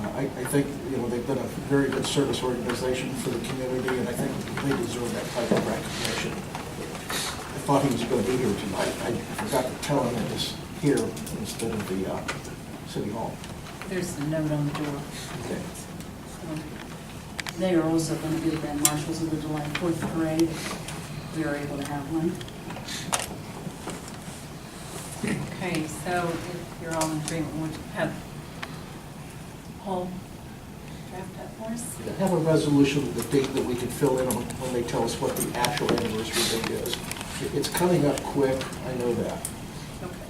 I think, they've been a very good service organization for the community, and I think they deserve that type of recognition. I thought he was going to be here tonight. I forgot to tell him it was here instead of the City Hall. There's a note on the door. Okay. So, they are also going to be the Grand Marshals of the July 4th parade. We are able to have one. Okay, so if you're all in agreement, would you have Paul draft that for us? Have a resolution of the date that we can fill in when they tell us what the actual anniversary date is. It's coming up quick, I know that. Okay.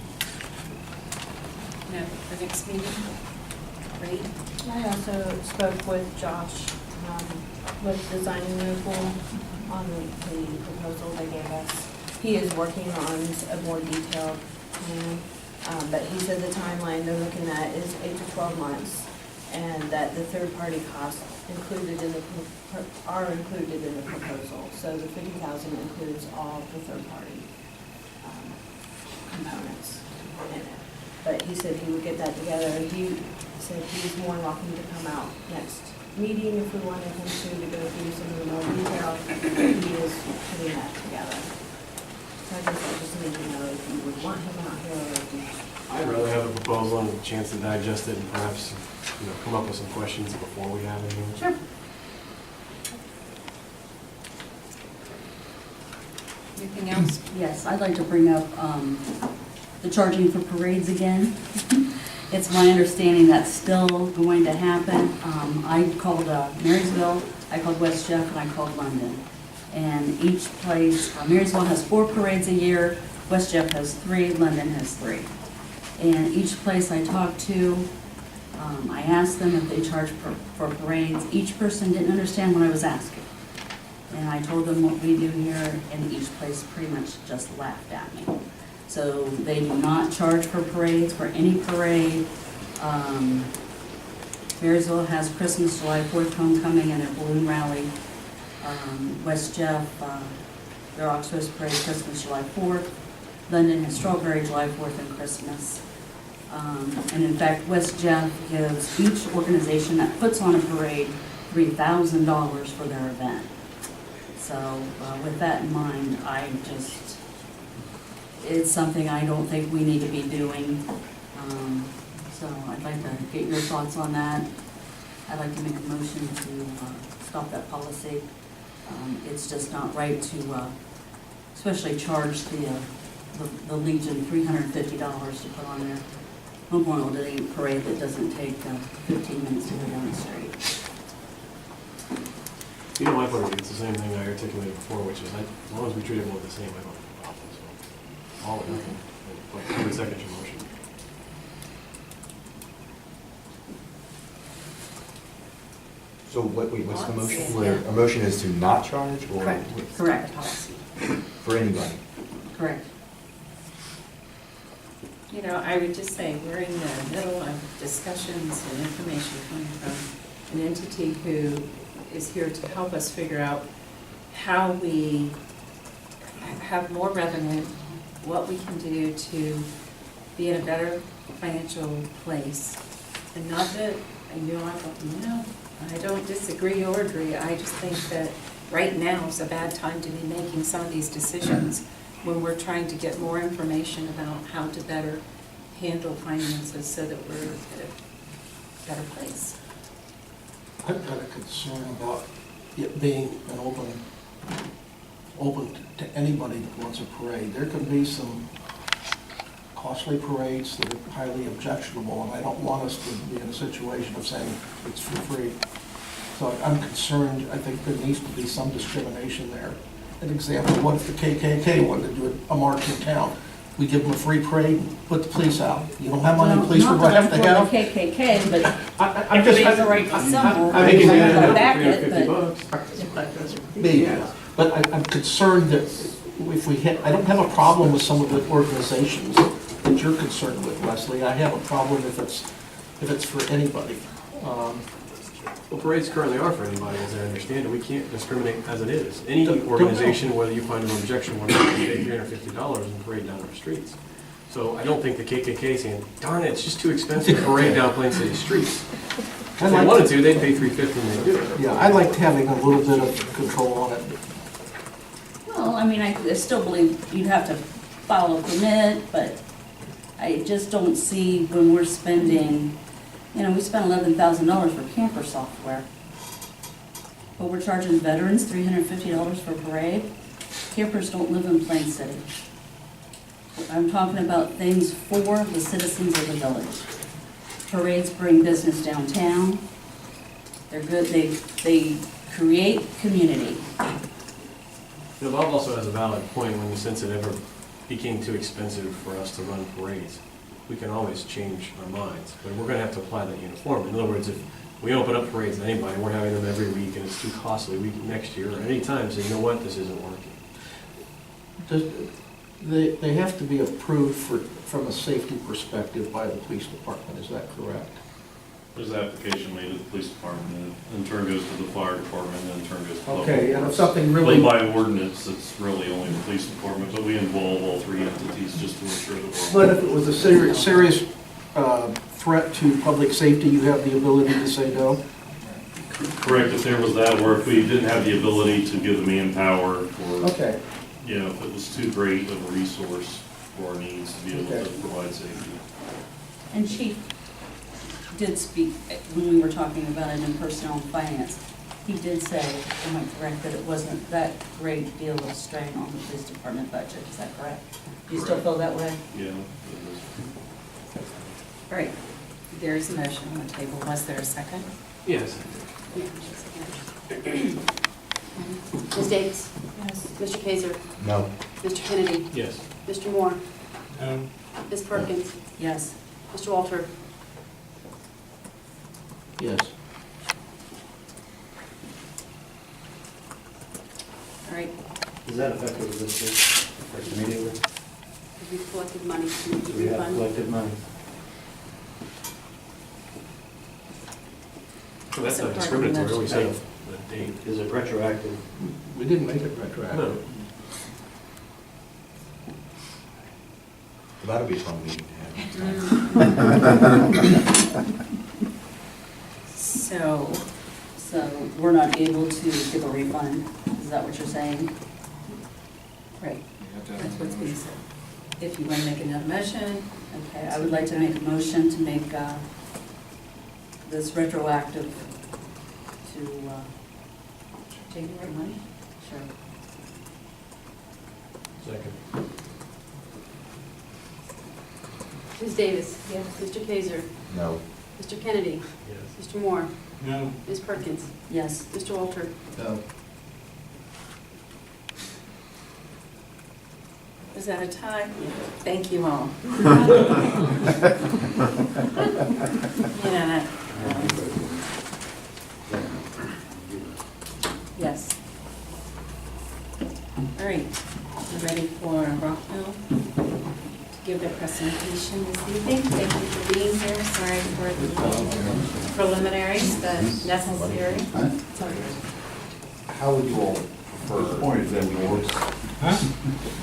Now, the next meeting, great. I also spoke with Josh, with designing the pool on the proposal they gave us. He is working on a more detailed plan, but he said the timeline they're looking at is 8 to 12 months, and that the third-party costs included in are included in the proposal. So the $50,000 includes all the third-party components in it. But he said he would get that together. He said he's more than welcome to come out next meeting if we wanted him to go through some of the more detail. He is putting that together. So I guess I just need to know if you would want him out here or if you... I'd rather have a proposal and a chance to digest it and perhaps, come up with some questions before we have it here. Sure. Anything else? Yes, I'd like to bring up the charging for parades again. It's my understanding that's still going to happen. I called Marysville, I called West Jeff, and I called London. And each place, Marysville has 4 parades a year, West Jeff has 3, London has 3. And each place I talked to, I asked them if they charge for parades. Each person didn't understand what I was asking. And I told them what we do here, and each place pretty much just laughed at me. So they do not charge for parades, for any parade. Marysville has Christmas, July 4th homecoming, and a balloon rally. West Jeff, their Oxford Parade, Christmas, July 4th. London has Strawberry, July 4th, and Christmas. And in fact, West Jeff gives each organization that puts on a parade $3,000 for their event. So with that in mind, it's something I don't think we need to be doing. So I'd like to get your thoughts on that. I'd like to make a motion to stop that policy. It's just not right to, especially charge the Legion $350 to put on their Memorial Day parade that doesn't take 15 minutes to go down the street. My point of view, it's the same thing I articulated before, which is as long as we treat everyone the same, I don't have a problem. So, all or nothing. But I would second your motion. So what's the motion? Lots. Where a motion is to not charge or? Correct. For anybody? Correct. I would just say, we're in the middle of discussions and information coming from an entity who is here to help us figure out how we have more revenue, what we can do to be in a better financial place. And not that, I don't disagree or agree. I just think that right now is a bad time to be making some of these decisions when we're trying to get more information about how to better handle finances so that we're at a better place. I've got a concern about it being an open to anybody that wants a parade. There can be some costly parades that are highly objectionable, and I don't want us to be in a situation of saying it's for free. So I'm concerned, I think there needs to be some discrimination there. An example, what if the KKK wanted to do a march in town? We give them a free parade, put the police out. You know how many police we would have to have? Not that I'm for the KKK, but I'm just. everybody has a right to assemble. I think I'm it's gonna back it, but Maybe, but I'm concerned that if we hit, I don't have a problem with some of the organizations that you're concerned with, Leslie. I have a problem if it's for anybody. Well, parades currently are for anybody, as I understand it. We can't discriminate as it is. Any organization, whether you find an objection, want to pay $350 and parade down our streets. So I don't think the KKK is saying, darn it, it's just too expensive to parade down Plain City streets. If they wanted to, they'd pay $350 and they'd do it. Yeah, I liked having a little bit of control on it. Well, I mean, I still believe you'd have to file a permit, but I just don't see when we're spending, we spent $11,000 for camper software. But we're charging veterans $350 for a parade. Campers don't live in Plain City. I'm talking about things for the citizens of the village. Parades bring business downtown. They're good, they create community. Bob also has a valid point when the sense it ever became too expensive for us to run parades. We can always change our minds, but we're gonna have to apply that uniform. In other words, if we open up parades to anybody, we're having them every week and it's too costly, next year or any time, say, you know what, this isn't working. They have to be approved from a safety perspective by the police department, is that correct? There's an application made to the police department, and in turn goes to the fire department, and in turn goes to public Okay, and if works. something really, But by ordinance, it's really only the police department, but we involve all three entities just to ensure that we're. but if it was a serious threat to public safety, you have the ability to say no? Correct, if there was that, or if we didn't have the ability to give the manpower for, Okay. if it was too great of a resource for our needs to be able to Okay. provide safety. And Chief did speak, when we were talking about it in personnel and finance, he did say, am I correct, that it wasn't that great deal of strain on the police department budget, is that correct? Do you still feel that way? Yeah. it All right, there's a motion on the table. Was there a second? Yes. Ms. Davis? Yes. Mr. Kaiser? No. Mr. Kennedy? Yes. Mr. Moore? No. Ms. Perkins? Yes. Mr. Walter? Yes. All right, Is that effective this year? First immediately? We collected money to We have refund. collected money. So that's So not part of the discriminatory, we motion. say the date. Is it retroactive? We didn't make it retroactive. No. That'll be a fun meeting to have. So we're not able to give a refund, is that what you're saying? right. That's what's being said. If you want to make another motion, Okay, I would like to make a motion to make this retroactive to, take your money. sure. Second. Ms. Davis? Yes. Mr. Kaiser? No. Mr. Kennedy? Yes. Mr. Moore? No. Ms. Perkins? Yes. Mr. Walter? No. Is that a tie? Thank you all. Yeah. Yes. All right, you ready for Rockville to give their presentation this evening? Thank you for being here. Sorry for the preliminaries, the necessary. How would you all prefer that we work?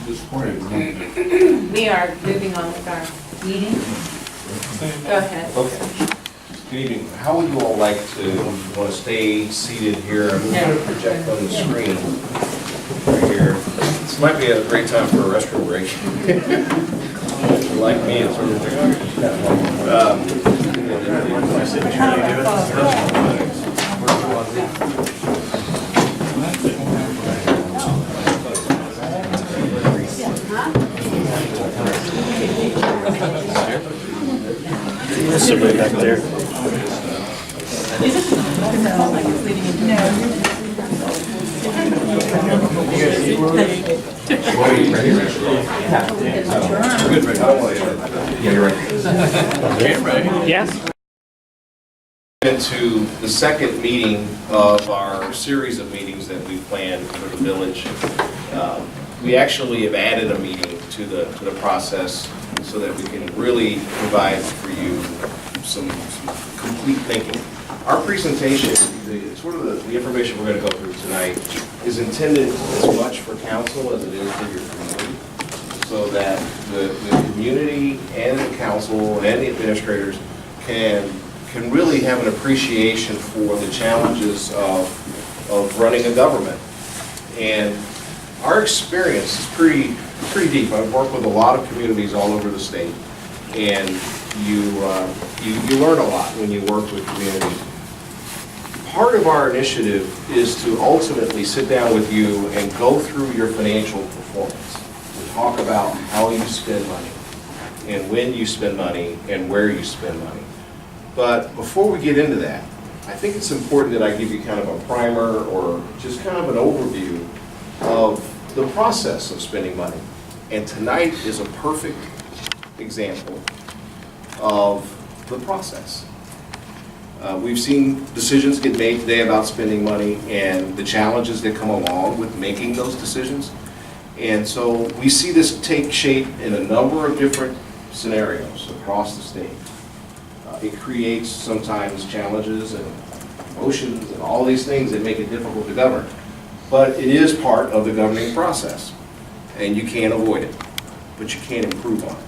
Disappointed. We are moving on with our meeting. Go ahead. Okay. Good evening. How would you all like to, want to stay seated here? I'm going to project on the screen right here. This might be a great time for a restroom break. If you like me, it's Somebody back there. Yeah, you're right. Yeah. Into the second meeting of our series of meetings that we planned for the village. We actually have added a meeting to the process so that we can really provide for you some complete thinking. Our presentation, sort of the information we're going to go through tonight, is intended as much for council as it is for your community, so that the community and the council and the administrators can can really have an appreciation for the challenges of running a government. And our experience is pretty deep. I've worked with a lot of communities all over the state, and you learn a lot when you work with communities. Part of our initiative is to ultimately sit down with you and go through your financial performance. We talk about how you spend money, and when you spend money, and where you spend money. But before we get into that, I think it's important that I give you kind of a primer or just kind of an overview of the process of spending money. And tonight is a perfect example of the process. We've seen decisions get made today about spending money and the challenges that come along with making those decisions. And so we see this take shape in a number of different scenarios across the state. It creates sometimes challenges and emotions and all these things that make it difficult to govern. But it is part of the governing process, and you can't avoid it, but you can improve on it.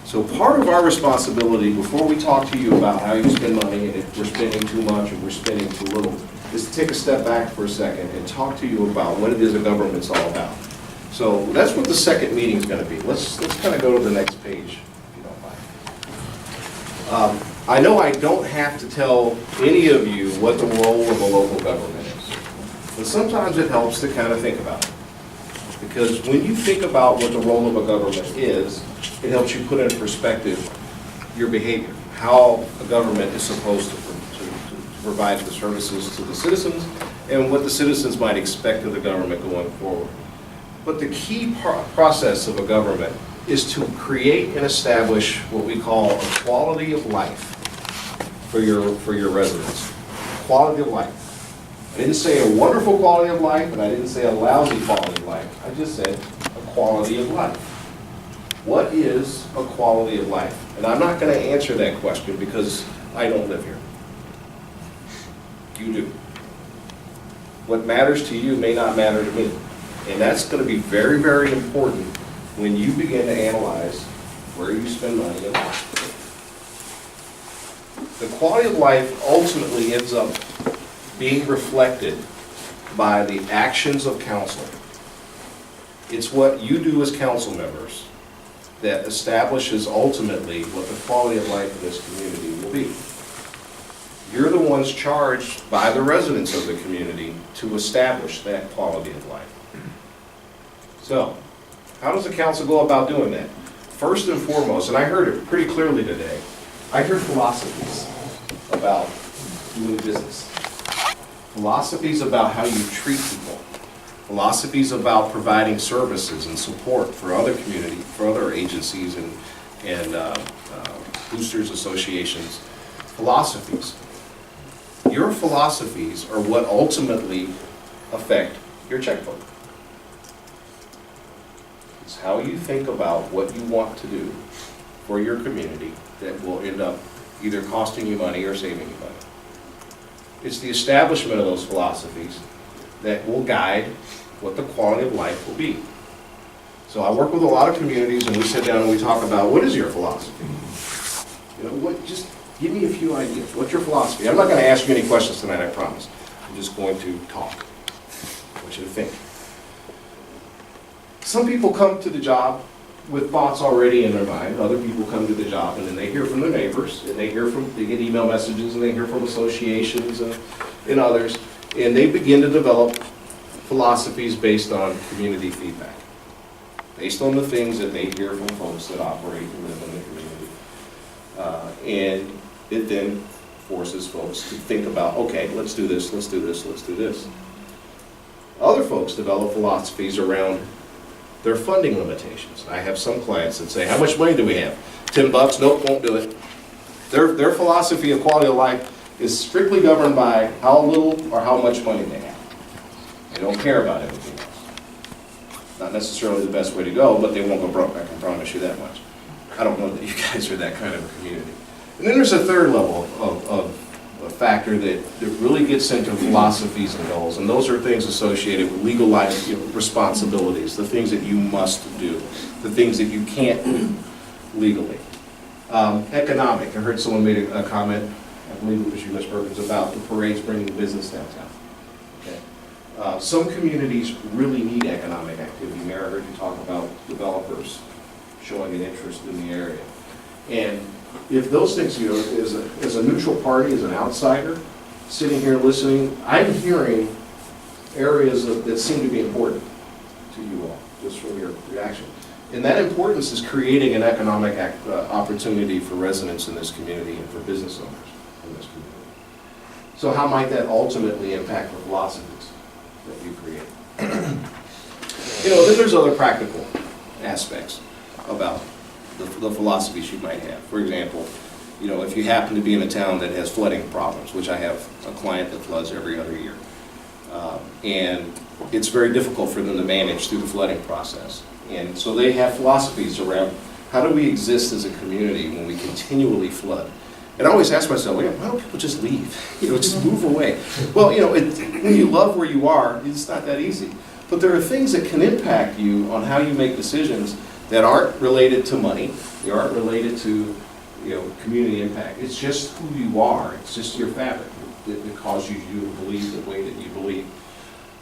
So part of our responsibility before we talk to you about how you spend money and if we're spending too much or we're spending too little is to take a step back for a second and talk to you about what it is a government's all about. So that's what the second meeting is going to be. Let's kind of go to the next page, if you don't mind. I know I don't have to tell any of you what the role of a local government is, but sometimes it helps to kind of think about it. Because when you think about what the role of a government is, it helps you put in perspective your behavior, how a government is supposed to provide the services to the citizens, and what the citizens might expect of the government going forward. But the key process of a government is to create and establish what we call a quality of life for your residents. Quality of life. I didn't say a wonderful quality of life, and I didn't say a lousy quality of life. I just said a quality of life. What is a quality of life? And I'm not going to answer that question because I don't live here. You do. What matters to you may not matter to me. And that's going to be very, very important when you begin to analyze where you spend money and why. The quality of life ultimately ends up being reflected by the actions of council. It's what you do as council members that establishes ultimately what the quality of life in this community will be. You're the ones charged by the residents of the community to establish that quality of life. So, how does the council go about doing that? First and foremost, and I heard it pretty clearly today, I heard philosophies about doing business. Philosophies about how you treat people. Philosophies about providing services and support for other community, for other agencies and boosters associations. Philosophies. Your philosophies are what ultimately affect your checkbook. It's how you think about what you want to do for your community that will end up either costing you money or saving you money. It's the establishment of those philosophies that will guide what the quality of life will be. So I work with a lot of communities and we sit down and we talk about what is your philosophy? You know, just give me a few ideas. What's your philosophy? I'm not going to ask you any questions tonight, I promise. I'm just going to talk. I want you to think. Some people come to the job with thoughts already in their mind. Other people come to the job and then they hear from their neighbors, and they get email messages, and they hear from associations and others, and they begin to develop philosophies based on community feedback, based on the things that they hear from folks that operate and live in the community. And it then forces folks to think about, okay, let's do this, let's do this, let's do this. Other folks develop philosophies around their funding limitations. I have some clients that say, how much money do we have? $10? Nope, won't do it. Their philosophy of quality of life is strictly governed by how little or how much money they have. They don't care about everything else. Not necessarily the best way to go, but they won't go broke, I can promise you that much. I don't know that you guys are that kind of a community. And then there's a third level of a factor that really gets into philosophies and goals, and those are things associated with legal life responsibilities, the things that you must do, the things that you can't do legally. Economic, I heard someone made a comment I believe it was you, Ms. Perkins, about the parades bringing business downtown. Okay. Some communities really need economic activity. Mayor, I heard you talk about developers showing an interest in the area. And if those things, you know, as a neutral party, as an outsider, sitting here listening, I'm hearing areas that seem to be important to you all, just from your reaction. And that importance is creating an economic opportunity for residents in this community and for business owners in this community. So how might that ultimately impact the philosophies that you create? You know, then there's other practical aspects about the philosophies you might have. For example, you know, if you happen to be in a town that has flooding problems, which I have a client that floods every other year, and it's very difficult for them to manage through the flooding process. And so they have philosophies around how do we exist as a community when we continually flood. And I always ask myself, why don't people just leave? You know, just move away. Well, you know, when you love where you are, it's not that easy. But there are things that can impact you on how you make decisions that aren't related to money, they aren't related to, you know, community impact. It's just who you are. It's just your fabric that causes you to believe the way that you believe.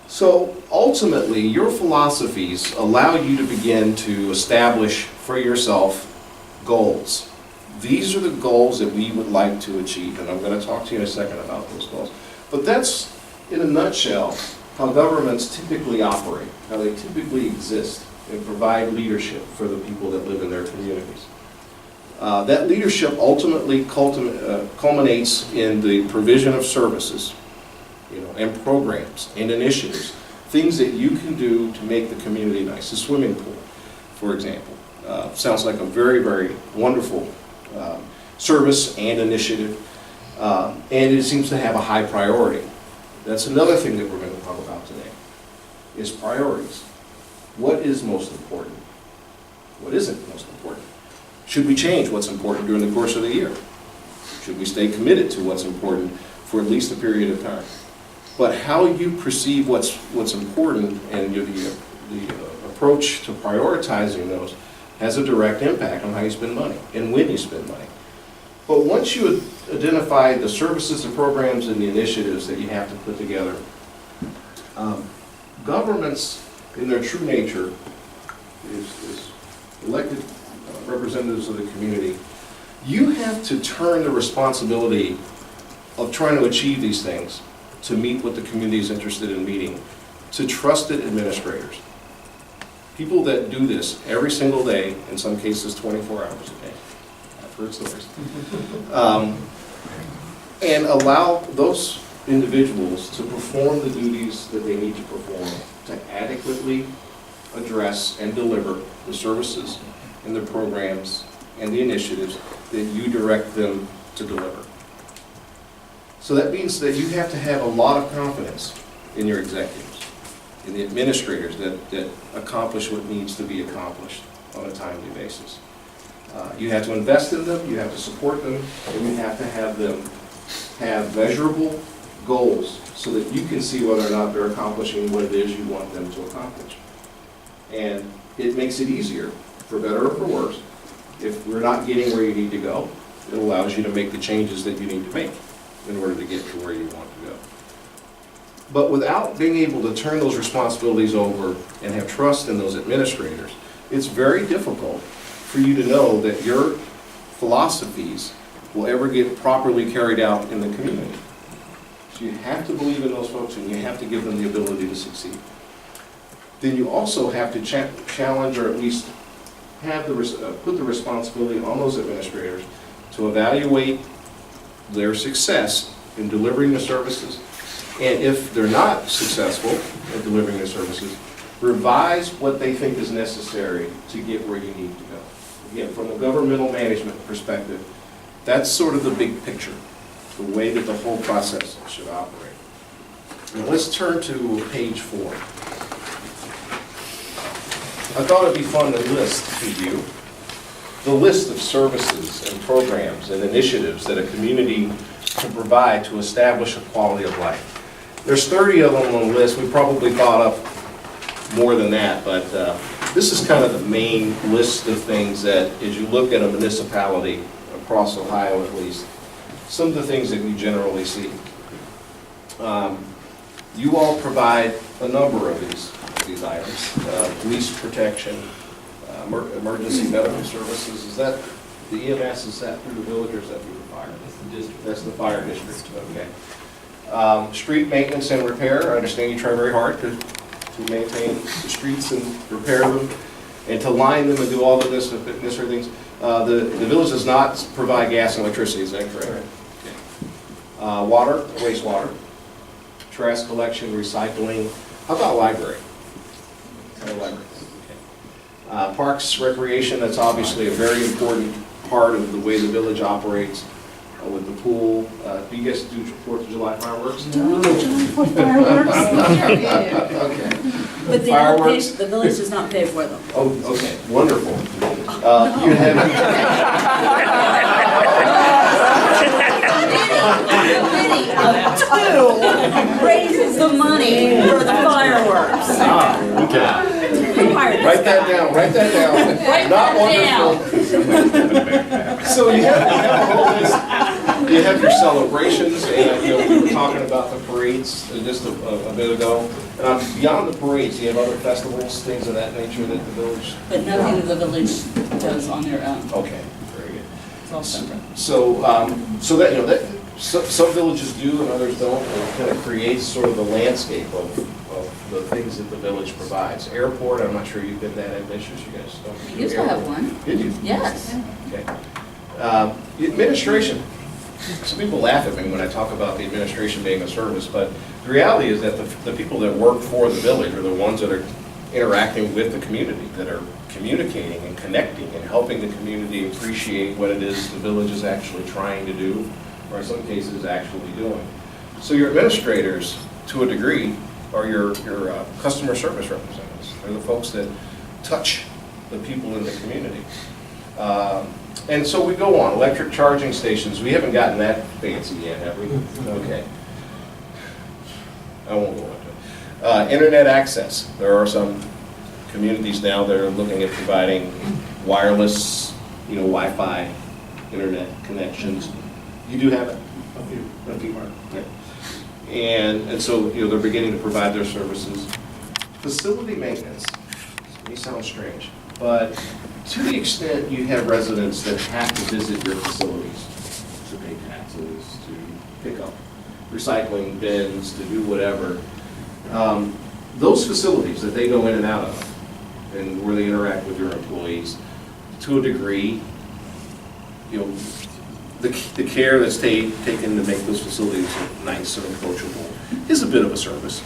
So ultimately, your philosophies allow you to begin to establish for yourself goals. These are the goals that we would like to achieve, and I'm going to talk to you in a second about those goals. But that's, in a nutshell, how governments typically operate, how they typically exist and provide leadership for the people that live in their communities. That leadership ultimately culminates in the provision of services, you know, and programs and initiatives, things that you can do to make the community nice. A swimming pool, for example, sounds like a very, very wonderful service and initiative, and it seems to have a high priority. That's another thing that we're going to talk about today, is priorities. What is most important? What isn't most important? Should we change what's important during the course of the year? Should we stay committed to what's important for at least a period of time? But how you perceive what's important and the approach to prioritizing those has a direct impact on how you spend money and when you spend money. But once you identify the services, the programs, and the initiatives that you have to put together, governments in their true nature is elected representatives of the community. You have to turn the responsibility of trying to achieve these things to meet what the community is interested in meeting to trusted administrators. People that do this every single day, in some cases 24 hours a day. I've heard stories. And allow those individuals to perform the duties that they need to perform to adequately address and deliver the services and the programs and the initiatives that you direct them to deliver. So that means that you have to have a lot of confidence in your executives, in the administrators that accomplish what needs to be accomplished on a timely basis. You have to invest in them, you have to support them, and you have to have them have measurable goals so that you can see whether or not they're accomplishing what it is you want them to accomplish. And it makes it easier, for better or for worse, if we're not getting where you need to go. It allows you to make the changes that you need to make in order to get to where you want to go. But without being able to turn those responsibilities over and have trust in those administrators, it's very difficult for you to know that your philosophies will ever get properly carried out in the community. So you have to believe in those folks and you have to give them the ability to succeed. Then you also have to challenge or at least have put the responsibility on those administrators to evaluate their success in delivering the services. And if they're not successful in delivering their services, revise what they think is necessary to get where you need to go. Again, from a governmental management perspective, that's sort of the big picture, the way that the whole process should operate. Now let's turn to page 4. I thought it'd be fun to list to you the list of services and programs and initiatives that a community can provide to establish a quality of life. There's 30 of them on the list. We probably thought up more than that, but this is kind of the main list of things that, as you look at a municipality across Ohio at least, some of the things that we generally see. You all provide a number of these items. Police protection, emergency medical services, is that, the EMS, is that through the village or is that through the fire? That's the district. That's the fire district, okay. Street maintenance and repair, I understand you try very hard to maintain the streets and repair them and to line them and do all of this necessary things. The village does not provide gas and electricity, is that correct? Okay. Water, wastewater, trash collection, recycling. How about library? Library. Okay. Parks, recreation, that's obviously a very important part of the way the village operates with the pool. Do you guys do 4th of July fireworks? Do July 4th fireworks? Okay. But they don't pay, the village does not pay for them. Oh, okay, wonderful. You Two raises the money for the fireworks. Write that down, write that down. Write Not that wonderful. So you have a whole list. You have your celebrations, and we were talking about the parades just a bit ago. And beyond the parades, you have other festivals, things of that nature that the village. But nothing that the village does on their own. Okay, very good. It's all separate. So, so that some villages do and others don't. It kind of creates sort of the landscape of the things that the village provides. Airport, I'm not sure you've been that ambitious, you guys don't. We used to have one. Did you? Yes. Okay. Administration. Some people laugh at me when I talk about the administration being a service, but the reality is that the people that work for the village are the ones that are interacting with the community, that are communicating and connecting and helping the community appreciate what it is the village is actually trying to do, or in some cases actually doing. So your administrators, to a degree, are your customer service representatives. They're the folks that touch the people in the community. And so we go on, electric charging stations. We haven't gotten that fancy yet, have we? Okay. I won't go into it. Internet access. There are some communities now that are looking at providing wireless, Wi-Fi internet connections. You do have it? A few. Okay. And so, they're beginning to provide their services. Facility maintenance. It may sound strange, but to the extent you have residents that have to visit your facilities to pay taxes, to pick up recycling bins, to do whatever, those facilities that they go in and out of, and where they interact with your employees, to a degree, the care that's taken to make those facilities nice and approachable is a bit of a service.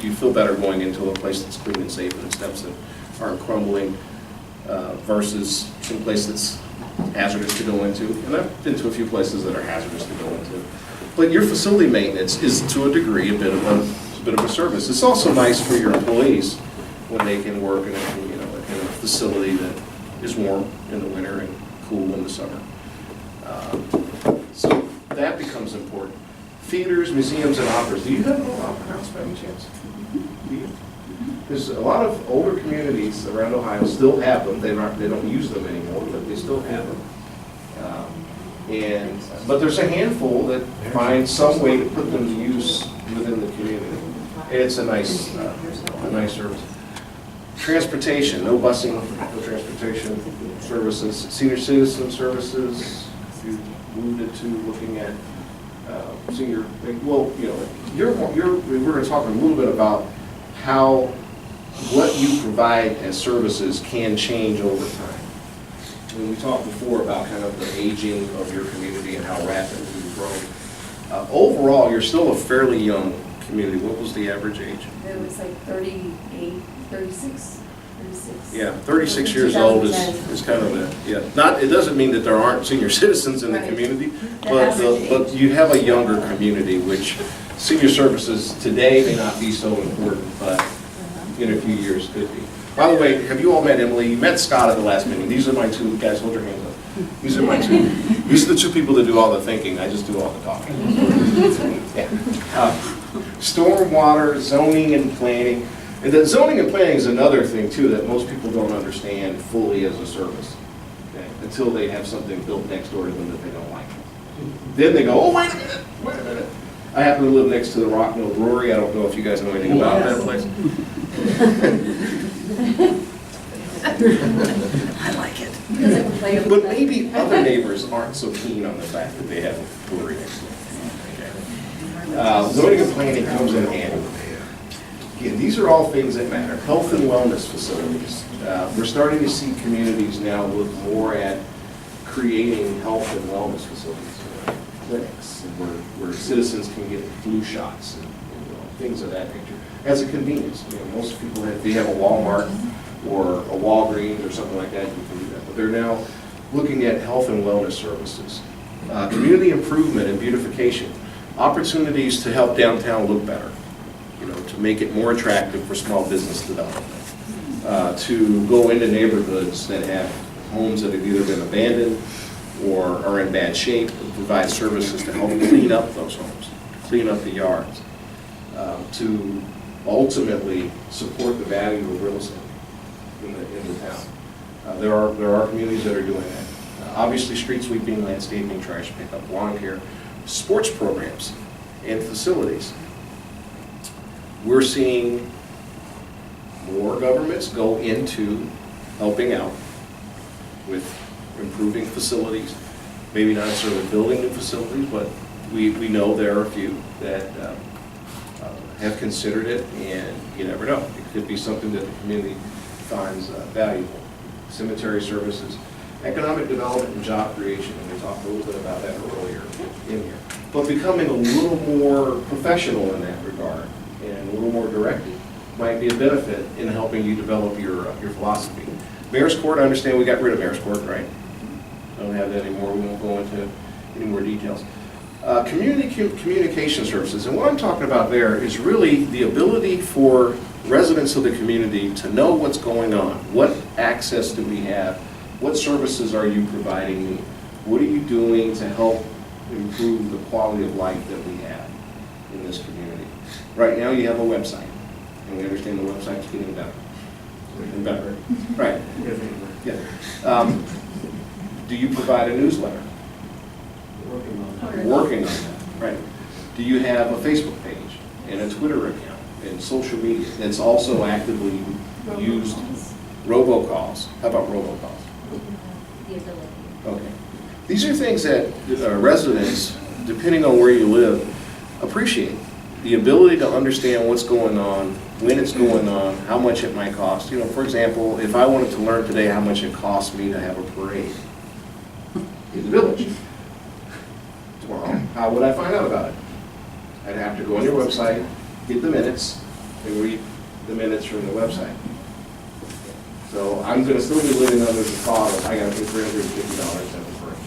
You feel better going into a place that's clean and safe and steps that aren't crumbling versus some place that's hazardous to go into. And I've been to a few places that are hazardous to go into. But your facility maintenance is, to a degree, a bit of a service. It's also nice for your employees when they can work in a facility that is warm in the winter and cool in the summer. So that becomes important. Theaters, museums, and operas. Do you have an opera house by any chance? Do you? Because a lot of older communities around Ohio still have them. They don't use them anymore, but they still have them. But there's a handful that find some way to put them to use within the community. And it's a nice service. Transportation, no busing, no transportation services. Senior citizen services, you alluded to looking at senior, well, we're going to talk a little bit about how what you provide as services can change over time. When we talked before about kind of the aging of your community and how rapidly you've grown, overall, you're still a fairly young community. What was the average age? It was like 38, 36. Yeah, 36 years old is kind of it doesn't mean that there aren't senior citizens in the community, but you have a younger community, which senior services today may not be so important, but in a few years could be. By the way, have you all met Emily? You met Scott at the last meeting. These are my two guys. Hold your hands up. These are my two. These are the two people that do all the thinking. I just do all the talking. Stormwater, zoning, and planning. And the zoning and planning is another thing too that most people don't understand fully as a service, okay, until they have something built next door to them that they don't like. Then they go, oh, wait a minute. I happen to live next to the Rock Mill Brewery. I don't know if you guys know anything about that place. I like it. Does it play with But that? maybe other neighbors aren't so keen on the fact that they have a brewery next to them. Zoning and planning comes in handy. Again, these are all things that matter. Health and wellness facilities. We're starting to see communities now look more at creating health and wellness facilities, clinics, and where citizens can get flu shots and things of that nature as a convenience. Most people, if they have a Walmart or a Walgreens or something like that, you can do that. But they're now looking at health and wellness services, community improvement and beautification, opportunities to help downtown look better, to make it more attractive for small business development, to go into neighborhoods that have homes that have either been abandoned or are in bad shape, and provide services to help clean up those homes, clean up the yards, to ultimately support the value of real estate in the town. There are communities that are doing that. Obviously, street sweeping, landscaping, trash pickup, lawn care, sports programs, and facilities. We're seeing more governments go into helping out with improving facilities, maybe not necessarily building new facilities, but we know there are a few that have considered it, and you never know. It could be something that the community finds valuable. Cemetery services, economic development and job creation, and we talked a little bit about that earlier in here. But becoming a little more professional in that regard and a little more directed might be a benefit in helping you develop your philosophy. Mayor's Court, I understand we got rid of Mayor's Court, right? Don't have that anymore. We won't go into any more details. Community communication services, and what I'm talking about there is really the ability for residents of the community to know what's going on. What access do we have? What services are you providing me? What are you doing to help improve the quality of life that we have in this community? Right now you have a website, and we understand the website's getting better. And better. Right. Yeah. Do you provide a newsletter? Working on that. Right. Do you have a Facebook page and a Twitter account and social media that's also actively used? Robocalls. How about robocalls? The ability. Okay. These are things that residents, depending on where you live, appreciate. The ability to understand what's going on, when it's going on, how much it might cost. For example, if I wanted to learn today how much it costs me to have a parade in the village, tomorrow, how would I find out about it? I'd have to go on your website, get the minutes, and read the minutes from the website. So I'm going to still be living under the thought of I got to pay $350 to have a parade.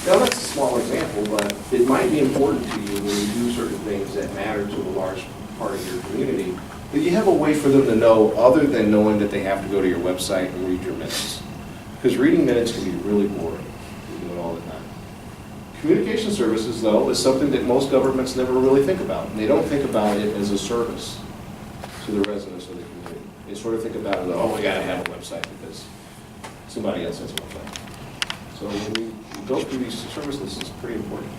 Now that's a small example, but it might be important to you when you do certain things that matter to a large part of your community, that you have a way for them to know other than knowing that they have to go to your website and read your minutes. Because reading minutes can be really boring. You do it all the time. Communication services, though, is something that most governments never really think about. And they don't think about it as a service to the residents of the community. They sort of think about it, oh, we got to have a website because somebody else has a website. So when we go through these services, it's pretty important.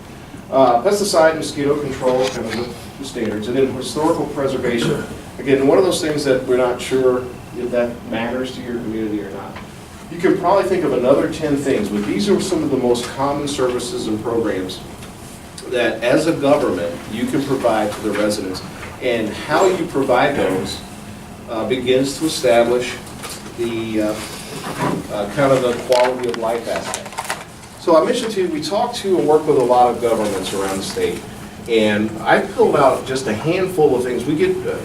Pesticide and mosquito control, kind of the standards. And then historical preservation. Again, one of those things that we're not sure if that matters to your community or not. You can probably think of another 10 things, but these are some of the most common services and programs that as a government you can provide to the residents. And how you provide those begins to establish the kind of the quality of life aspect. So I mentioned to you, we talk to and work with a lot of governments around the state. And I pulled out just a handful of things. We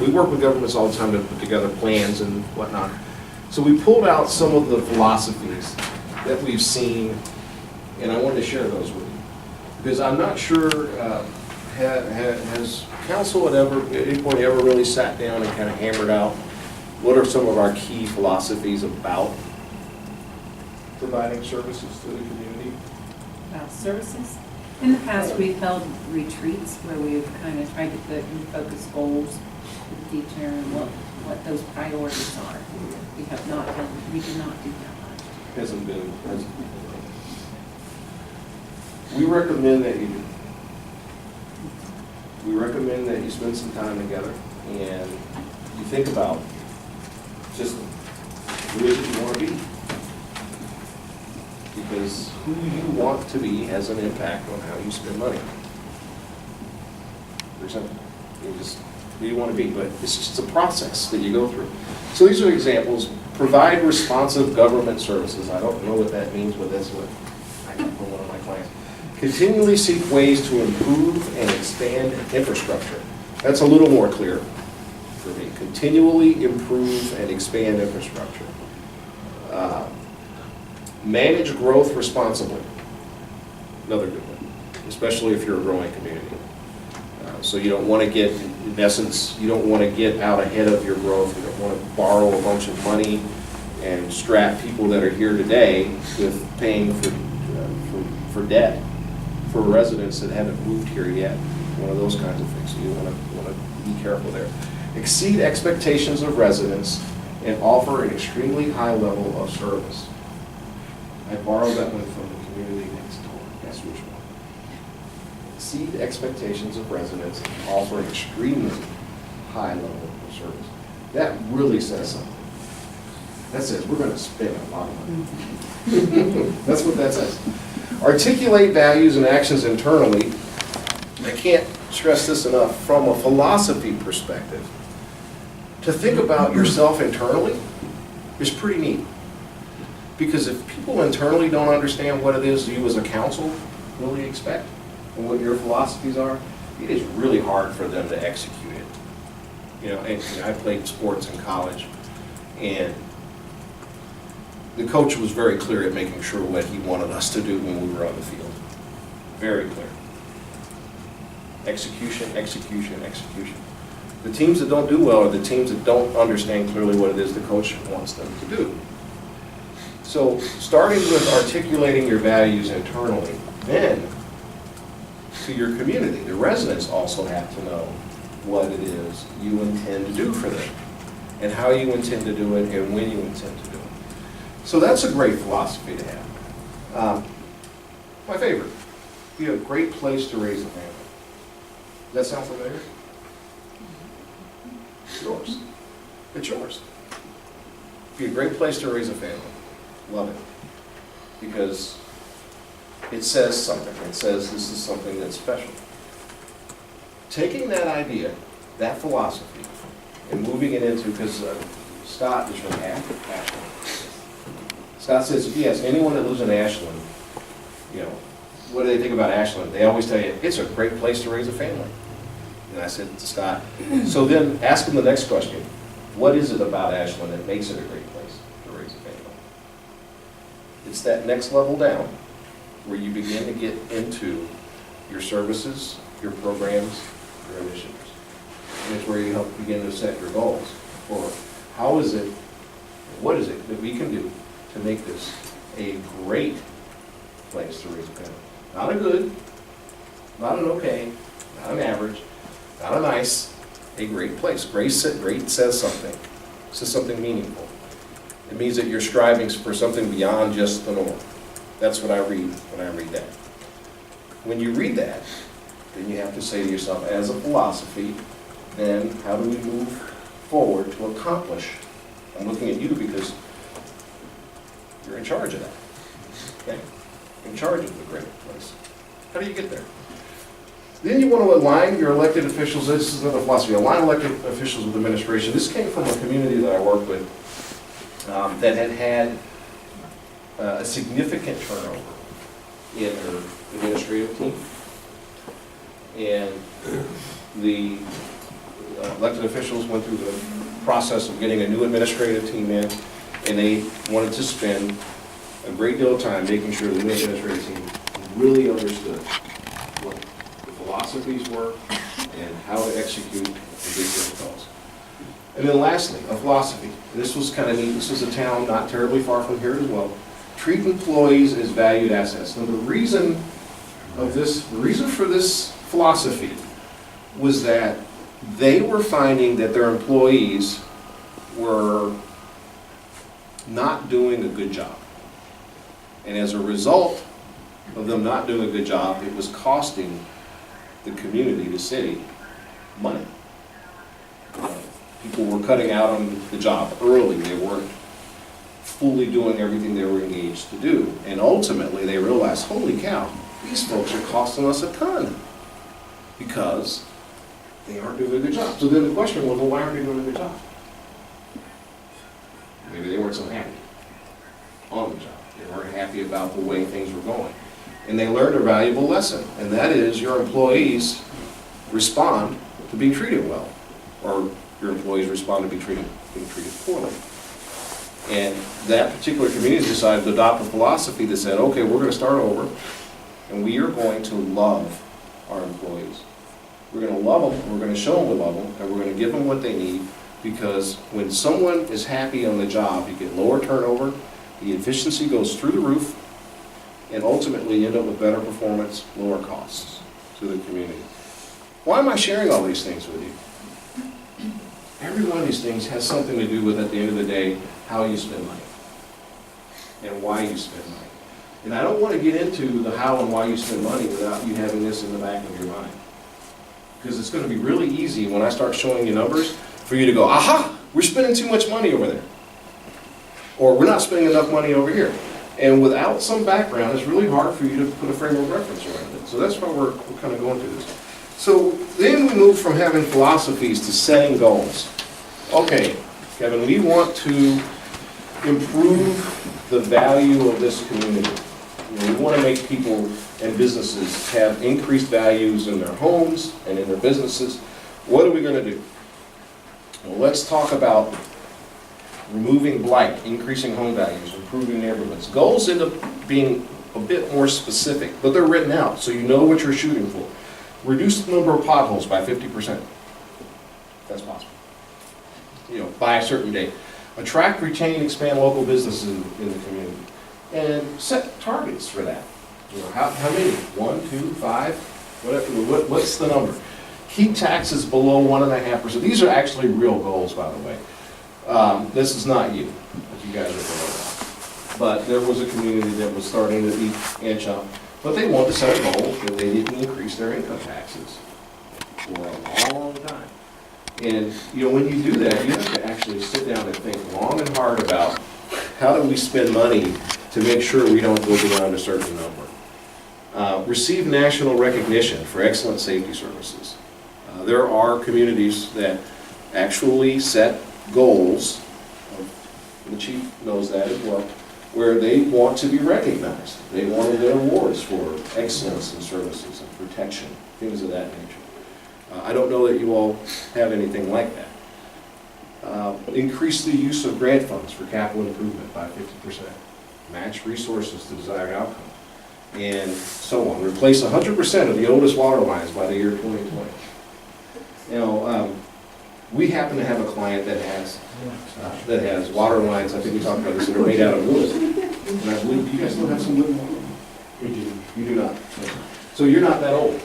work with governments all the time to put together plans and whatnot. So we pulled out some of the philosophies that we've seen, and I wanted to share those with you. Because I'm not sure, has council at any point ever really sat down and kind of hammered out what are some of our key philosophies about providing services to the community? About services. In the past, we've held retreats where we've kind of tried to put in focus goals with the teacher and what those priorities are. We do not do that much. Hasn't been. We recommend that you do. We recommend that you spend some time together and you think about just who is it you want to be. Because who you want to be has an impact on how you spend money. For example, you just who you want to be, but it's just a process that you go through. So these are examples. Provide responsive government services. I don't know what that means, but that's what I got from one of my clients. Continually seek ways to improve and expand infrastructure. That's a little more clear for me. Continually improve and expand infrastructure. Manage growth responsibly. Another good one, especially if you're a growing community. So you don't want to get, in essence, you don't want to get out ahead of your growth. You don't want to borrow a bunch of money and strap people that are here today with paying for debt for residents that haven't moved here yet. One of those kinds of things. So you want to be careful there. Exceed expectations of residents and offer an extremely high level of service. I borrowed that one from the community next door. Guess which one? Exceed expectations of residents and offer an extremely high level of service. That really says something. That says we're going to spend a lot of money. That's what that says. Articulate values and actions internally. I can't stress this enough. From a philosophy perspective, to think about yourself internally is pretty neat. Because if people internally don't understand what it is you as a council really expect and what your philosophies are, it is really hard for them to execute it. And I played sports in college, and the coach was very clear at making sure what he wanted us to do when we were on the field. Very clear. Execution, execution, execution. The teams that don't do well are the teams that don't understand clearly what it is the coach wants them to do. So starting with articulating your values internally, then to your community, the residents also have to know what it is you intend to do for them and how you intend to do it and when you intend to do it. So that's a great philosophy to have. My favorite, be a great place to raise a family. Does that sound familiar? It's yours. It's yours. Be a great place to raise a family. Love it. Because it says something. It says this is something that's special. Taking that idea, that philosophy, and moving it into, because Scott is from Ashland. Scott says, if you ask anyone that lives in Ashland, what do they think about Ashland? They always tell you, it's a great place to raise a family. And I said to Scott, so then ask him the next question. What is it about Ashland that makes it a great place to raise a family? It's that next level down where you begin to get into your services, your programs, your initiatives. And it's where you help begin to set your goals for how is it, what is it that we can do to make this a great place to raise a family. Not a good, not an okay, not an average, not a nice, a great place. Great says something. It says something meaningful. It means that you're striving for something beyond just the norm. That's what I read when I read that. When you read that, then you have to say to yourself, as a philosophy, then how do we move forward to accomplish? I'm looking at you because you're in charge of that. Okay? In charge of the great place. How do you get there? Then you want to align your elected officials. This is another philosophy. Align elected officials with administration. This came from a community that I work with that had a significant turnover in their administrative team. And the elected officials went through the process of getting a new administrative team in, and they wanted to spend a great deal of time making sure the new administrative team really understood what the philosophies were and how to execute and get the results. And then lastly, a philosophy. This was kind of neat. This was a town not terribly far from here as well. Treat employees as valued assets. Now the reason for this philosophy was that they were finding that their employees were not doing a good job. And as a result, of them not doing a good job, it was costing the community, the city, money. People were cutting out on the job early. They weren't fully doing everything they were engaged to do. And ultimately, they realized, holy cow, these folks are costing us a ton because they aren't doing a good job. So then the question was, well, why aren't they doing a good job? Maybe they weren't so happy on the job. They weren't happy about the way things were going. And they learned a valuable lesson, and that is your employees respond to being treated well, or your employees respond to being treated poorly. And that particular community decided to adopt a philosophy that said, okay, we're going to start over, and we are going to love our employees. We're going to love them, we're going to show them we love them, and we're going to give them what they need, because when someone is happy on the job, you get lower turnover, the efficiency goes through the roof, and ultimately you end up with better performance, lower costs to the community. Why am I sharing all these things with you? Every one of these things has something to do with, at the end of the day, how you spend money and why you spend money. And I don't want to get into the how and why you spend money without you having this in the back of your mind. Because it's going to be really easy when I start showing you numbers for you to go, aha, we're spending too much money over there. Or we're not spending enough money over here. And without some background, it's really hard for you to put a frame of reference around it. So that's why we're kind of going through this. So then we move from having philosophies to setting goals. Okay, Kevin, we want to improve the value of this community. We want to make people and businesses have increased values in their homes and in their businesses. What are we going to do? Well, let's talk about removing blight, increasing home values, improving neighborhoods. Goals end up being a bit more specific, but they're written out so you know what you're shooting for. Reduce the number of potholes by 50%. That's possible. By a certain date. Attract, retain, expand local businesses in the community. And set targets for that. How many? 1, 2, 5? Whatever. What's the number? Keep taxes below 1.5%. These are actually real goals, by the way. This is not you, if you guys are aware of. But there was a community that was starting to inch up, but they wanted to set a goal that they didn't increase their income taxes for a long time. And when you do that, you have to actually sit down and think long and hard about how do we spend money to make sure we don't go beyond a certain number. Receive national recognition for excellent safety services. There are communities that actually set goals, the chief knows that as well, where they want to be recognized. They want to win awards for excellence in services and protection, things of that nature. I don't know that you all have anything like that. Increase the use of grant funds for capital improvement by 50%. Match resources to desired outcome. And so on. Replace 100% of the oldest water lines by the year 2020. We happen to have a client that has water lines, I think we talked about this, that are made out of wood. And I believe, you guys still have some wood water? We do. You do not. So you're not that old.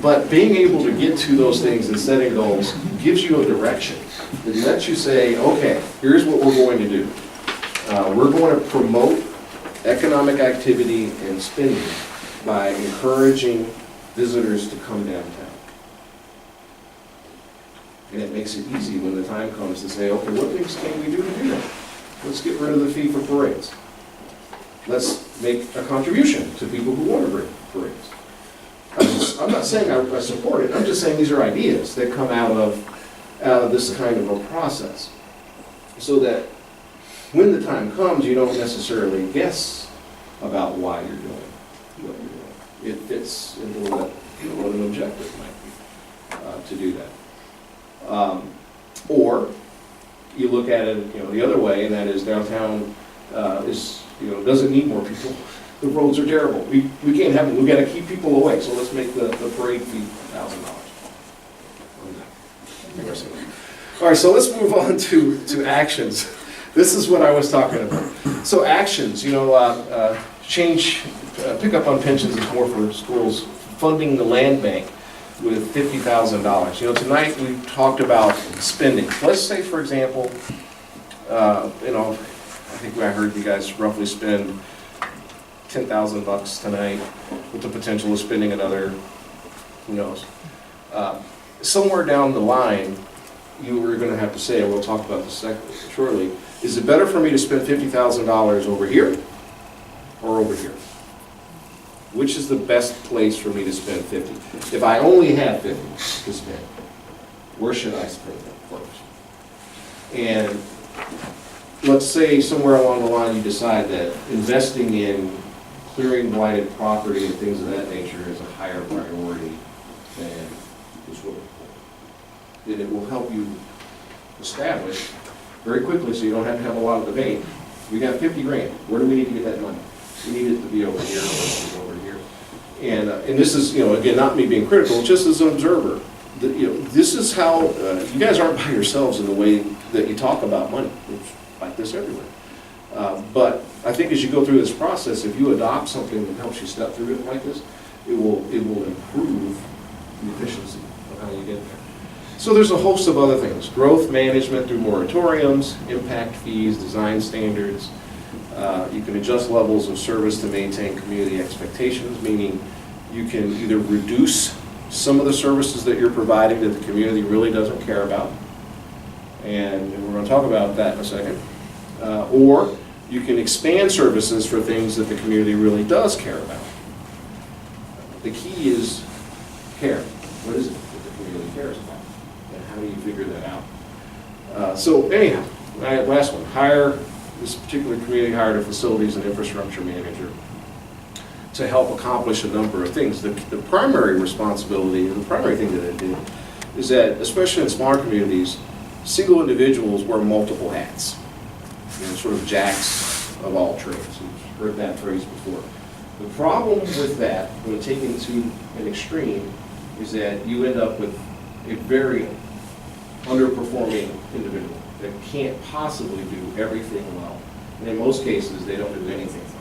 But being able to get to those things and setting goals gives you a direction. It lets you say, okay, here's what we're going to do. We're going to promote economic activity and spending by encouraging visitors to come downtown. And it makes it easy when the time comes to say, okay, what things can we do to do that? Let's get rid of the fee for parades. Let's make a contribution to people who want to bring parades. I'm not saying I support it, I'm just saying these are ideas that come out of this kind of a process. So that when the time comes, you don't necessarily guess about why you're doing what you're doing. It fits into what an objective might be to do that. Or you look at it the other way, and that is downtown doesn't need more people. The roads are terrible. We can't have them. We've got to keep people away. So let's make the parade fee $1,000. All right, so let's move on to actions. This is what I was talking about. So actions, change, pick up on pensions is more for schools, funding the land bank with $50,000. Tonight we talked about spending. Let's say, for example, I think I heard you guys roughly spend $10,000 tonight with the potential of spending another, who knows. Somewhere down the line, you were gonna have to say, and we'll talk about this shortly, is it better for me to spend $50,000 over here or over here? Which is the best place for me to spend 50? If I only have 50 to spend, where should I spend them first? And let's say somewhere along the line you decide that investing in clearing blighted property and things of that nature is a higher priority than the swimming pool. Then it will help you establish very quickly, so you don't have to have a lot of debate. We got 50 grand. Where do we need to get that money? We need it to be over here or over here. And this is, again, not me being critical, just as an observer. This is how, you guys aren't by yourselves in the way that you talk about money. It's like this everywhere. But I think as you go through this process, if you adopt something that helps you step through it like this, it will improve the efficiency of how you get there. So there's a host of other things. Growth management through moratoriums, impact fees, design standards. You can adjust levels of service to maintain community expectations, meaning you can either reduce some of the services that you're providing that the community really doesn't care about, and we're going to talk about that in a second, or you can expand services for things that the community really does care about. The key is care. What is it that the community cares about, and how do you figure that out? So anyhow, last one, this particular community hired a facilities and infrastructure manager to help accomplish a number of things. The primary responsibility, the primary thing that it did, is that, especially in smaller communities, single individuals wear multiple hats. Sort of jacks of all trades. You've heard that phrase before. The problem with that, when taken to an extreme, is that you end up with a very underperforming individual that can't possibly do everything well. And in most cases, they don't do anything well.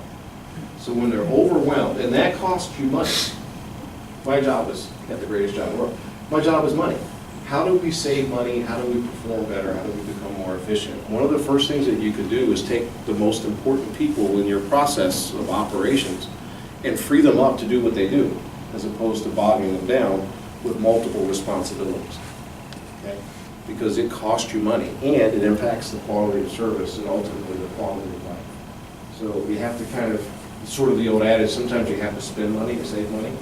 So when they're overwhelmed, and that costs you money. My job is, at the greatest job in the world, my job is money. How do we save money? How do we perform better? How do we become more efficient? One of the first things that you could do is take the most important people in your process of operations and free them up to do what they do, as opposed to bogging them down with multiple responsibilities. Okay? Because it costs you money, and it impacts the quality of service and ultimately the quality of life. So you have to kind of, sort of the old adage, sometimes you have to spend money to save money.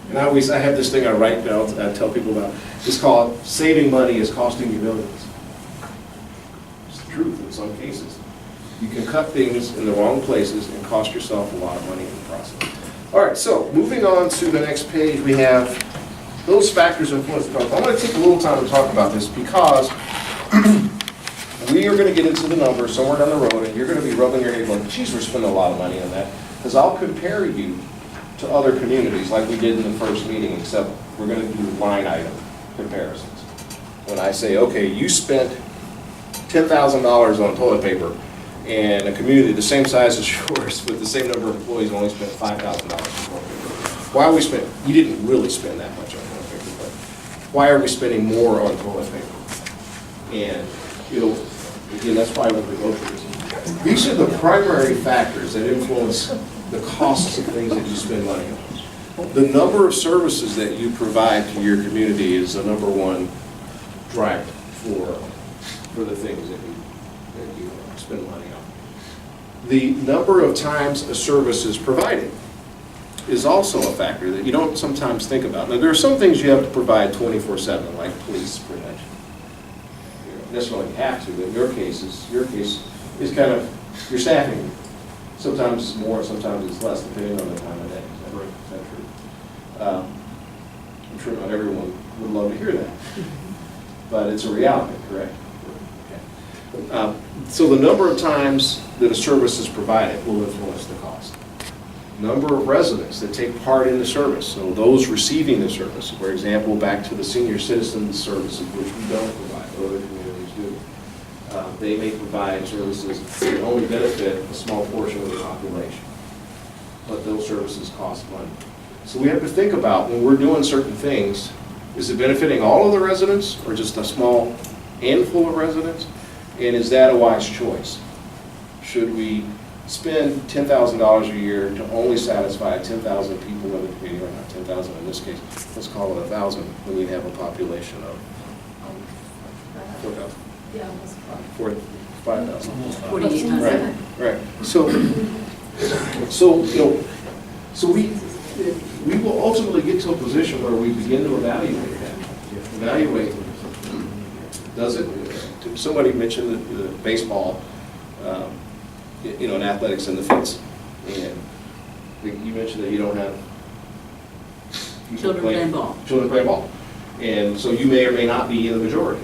And I have this thing I write down, I tell people about, it's called saving money is costing you millions. It's the truth in some cases. You can cut things in the wrong places and cost yourself a lot of money in the process. All right, so moving on to the next page, we have those factors influence growth. I want to take a little time to talk about this because we are going to get into the numbers somewhere down the road, and you're going to be rubbing your head going, geez, we're spending a lot of money on that. Because I'll compare you to other communities like we did in the first meeting, except we're going to do line item comparisons. When I say, okay, you spent $10,000 on toilet paper, and a community the same size as yours with the same number of employees only spent $5,000 on toilet paper. Why are we spending? You didn't really spend that much on toilet paper, but why are we spending more on toilet paper? And again, that's why we go through this. These are the primary factors that influence the costs of things that you spend money on. The number of services that you provide to your community is the number one driver for the things that you spend money on. The number of times a service is provided is also a factor that you don't sometimes think about. Now, there are some things you have to provide 24/7, like police protection. You don't necessarily have to, but in your case is kind of your staffing. Sometimes it's more, sometimes it's less, depending on the time of day. Is that right? Is that true? I'm sure not everyone would love to hear that, but it's a reality, correct? Okay. So the number of times that a service is provided will influence the cost. Number of residents that take part in the service, so those receiving the service, for example, back to the senior citizens services, which we don't provide, but other communities do. They may provide services that only benefit a small portion of the population, but those services cost money. So we have to think about, when we're doing certain things, is it benefiting all of the residents or just a small handful of residents? And is that a wise choice? Should we spend $10,000 a year to only satisfy 10,000 people in the community, or not 10,000 in this case, let's call it 1,000, when you have a population of 4,000. Yeah, 5,000. 4,800. Right. So we will ultimately get to a position where we begin to evaluate that. Evaluate, does it, somebody mentioned the baseball, in athletics in the fields. And you mentioned that you don't have people Children playing ball. Children playing ball. And so you may or may not be in the majority.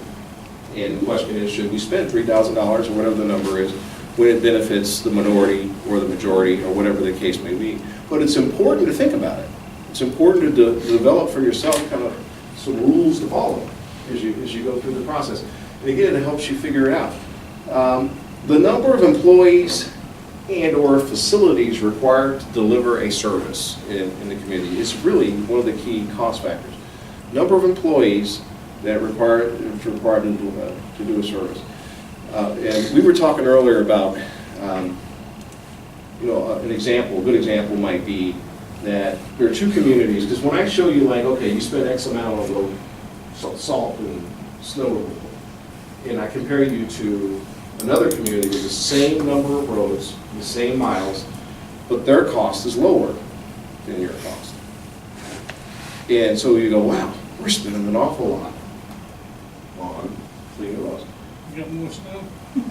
And the question is, should we spend $3,000 or whatever the number is when it benefits the minority or the majority or whatever the case may be? But it's important to think about it. It's important to develop for yourself kind of some rules to follow as you go through the process. And again, it helps you figure it out. The number of employees and or facilities required to deliver a service in the community is really one of the key cost factors. Number of employees that required to do a service. And we were talking earlier about, an example, a good example might be that there are two communities, because when I show you like, okay, you spend X amount on salt and snow removal, and I compare you to another community with the same number of roads, the same miles, but their cost is lower than your cost. And so you go, wow, we're spending an awful lot on cleaning roads. You got more snow?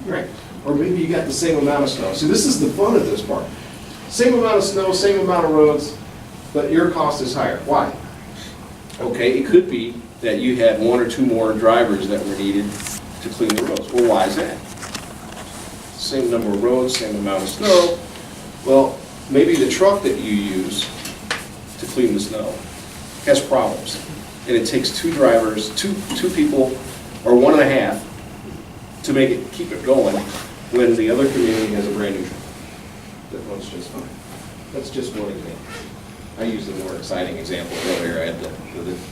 Right. Or maybe you got the same amount of snow. See, this is the fun of this part. Same amount of snow, same amount of roads, but your cost is higher. Why? Okay, it could be that you had one or two more drivers that were needed to clean the roads. Well, why is that? Same number of roads, same amount of snow. Well, maybe the truck that you use to clean the snow has problems. And it takes two drivers, two people, or 1.5 to keep it going when the other community has a brand new truck that runs just fine. That's just one example. I used the more exciting example earlier. I had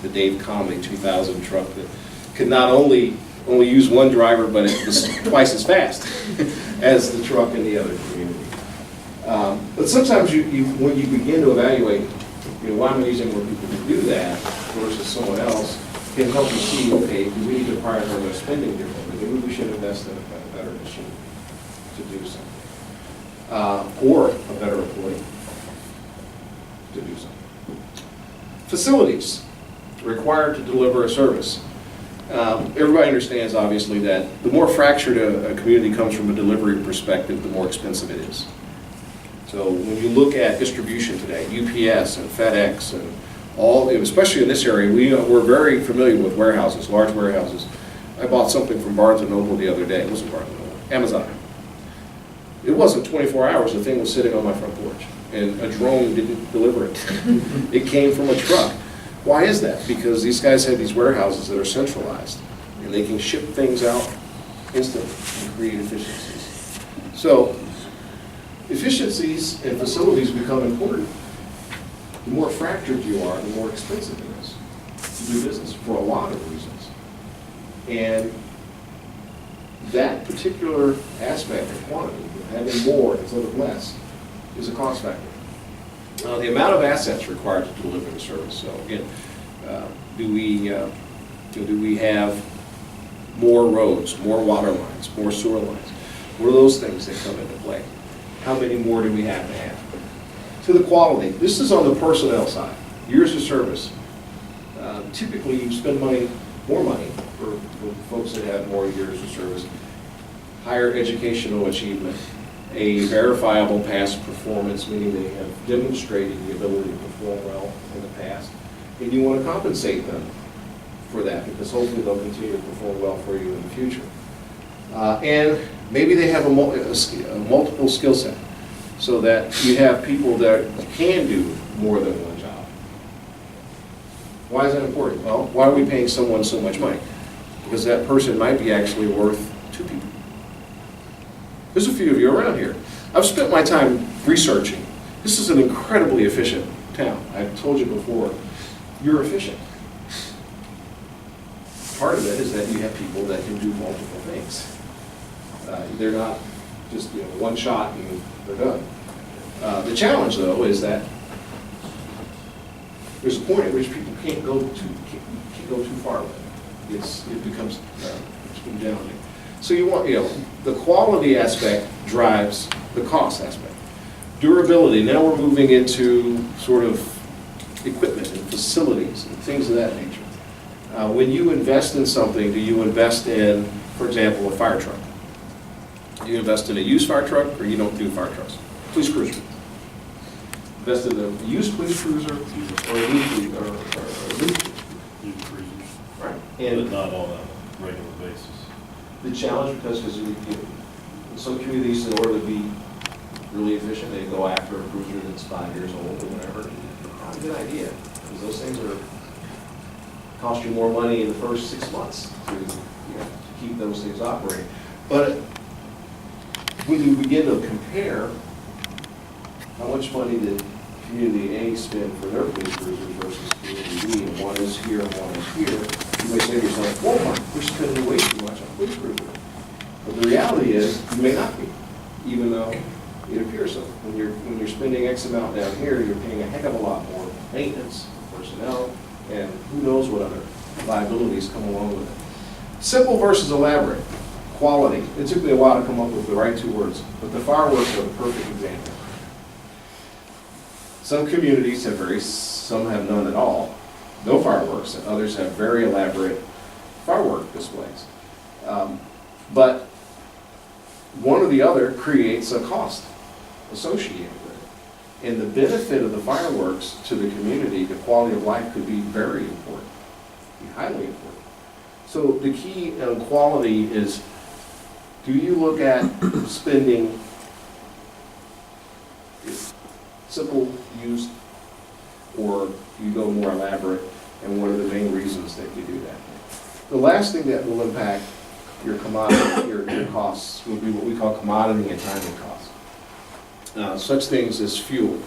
the Dave Comley 2000 truck that could not only use one driver, but it was twice as fast as the truck in the other community. But sometimes when you begin to evaluate, why am I using more people to do that versus someone else, can help you see, okay, do we need to prioritize our spending differently? Maybe we should invest in a better machine to do something. Or a better employee to do something. Facilities required to deliver a service. Everybody understands, obviously, that the more fractured a community comes from a delivery perspective, the more expensive it is. So when you look at distribution today, UPS and FedEx and all, especially in this area, we're very familiar with warehouses, large warehouses. I bought something from Barnes & Noble the other day. It wasn't Barnes & Noble, Amazon. It wasn't 24 hours. The thing was sitting on my front porch, and a drone didn't deliver it. It came from a truck. Why is that? Because these guys have these warehouses that are centralized, and they can ship things out instantly and create efficiencies. So efficiencies and facilities become important. The more fractured you are, the more expensive it is to do business for a lot of reasons. And that particular aspect of quantity, having more instead of less, is a cost factor. The amount of assets required to deliver the service. So again, do we have more roads, more water lines, more sewer lines? What are those things that come into play? How many more do we have to have? To the quality, this is on the personnel side. Years of service. Typically, you spend more money for folks that have more years of service. Higher educational achievement, a verifiable past performance, meaning they have demonstrated the ability to perform well in the past, and you want to compensate them for that because hopefully they'll continue to perform well for you in the future. And maybe they have a multiple skill set so that you have people that can do more than one job. Why is that important? Well, why are we paying someone so much money? Because that person might be actually worth 2 people. There's a few of you around here. I've spent my time researching. This is an incredibly efficient town. I've told you before, you're efficient. Part of it is that you have people that can do multiple things. They're not just, one shot and they're done. The challenge, though, is that there's a point at which people can't go too far with it. It becomes too challenging. So you want, the quality aspect drives the cost aspect. Durability, now we're moving into sort of equipment and facilities and things of that nature. When you invest in something, do you invest in, for example, a fire truck? Do you invest in a used fire truck, or you don't do fire trucks? Police cruiser. Invest in a used police cruiser or a new cruiser. Right. But not on a regular basis. The challenge, because in some communities, in order to be really efficient, they go after a cruiser that's 5 years old or whatever. Not a good idea, because those things cost you more money in the first 6 months to keep those things operating. But when you begin to compare how much money did community A spend for their police cruisers versus community B, and one is here and one is here, you may say to yourself, well, we're spending way too much on police cruiser. But the reality is, you may not be, even though it appears so. When you're spending X amount down here, you're paying a heck of a lot more maintenance, personnel, and who knows what other liabilities come along with it. Simple versus elaborate. Quality. It took me a while to come up with the right two words, but the fireworks are the perfect example. Some communities have some have none at all, no fireworks, and others have very elaborate firework displays. But one or the other creates a cost associated with it. And the benefit of the fireworks to the community, the quality of life, could be very important, be highly important. So the key on quality is, do you look at spending simple, used, or do you go more elaborate, and what are the main reasons that you do that? The last thing that will impact your commodity, your costs, will be what we call commodity and timing costs. Such things as fuel,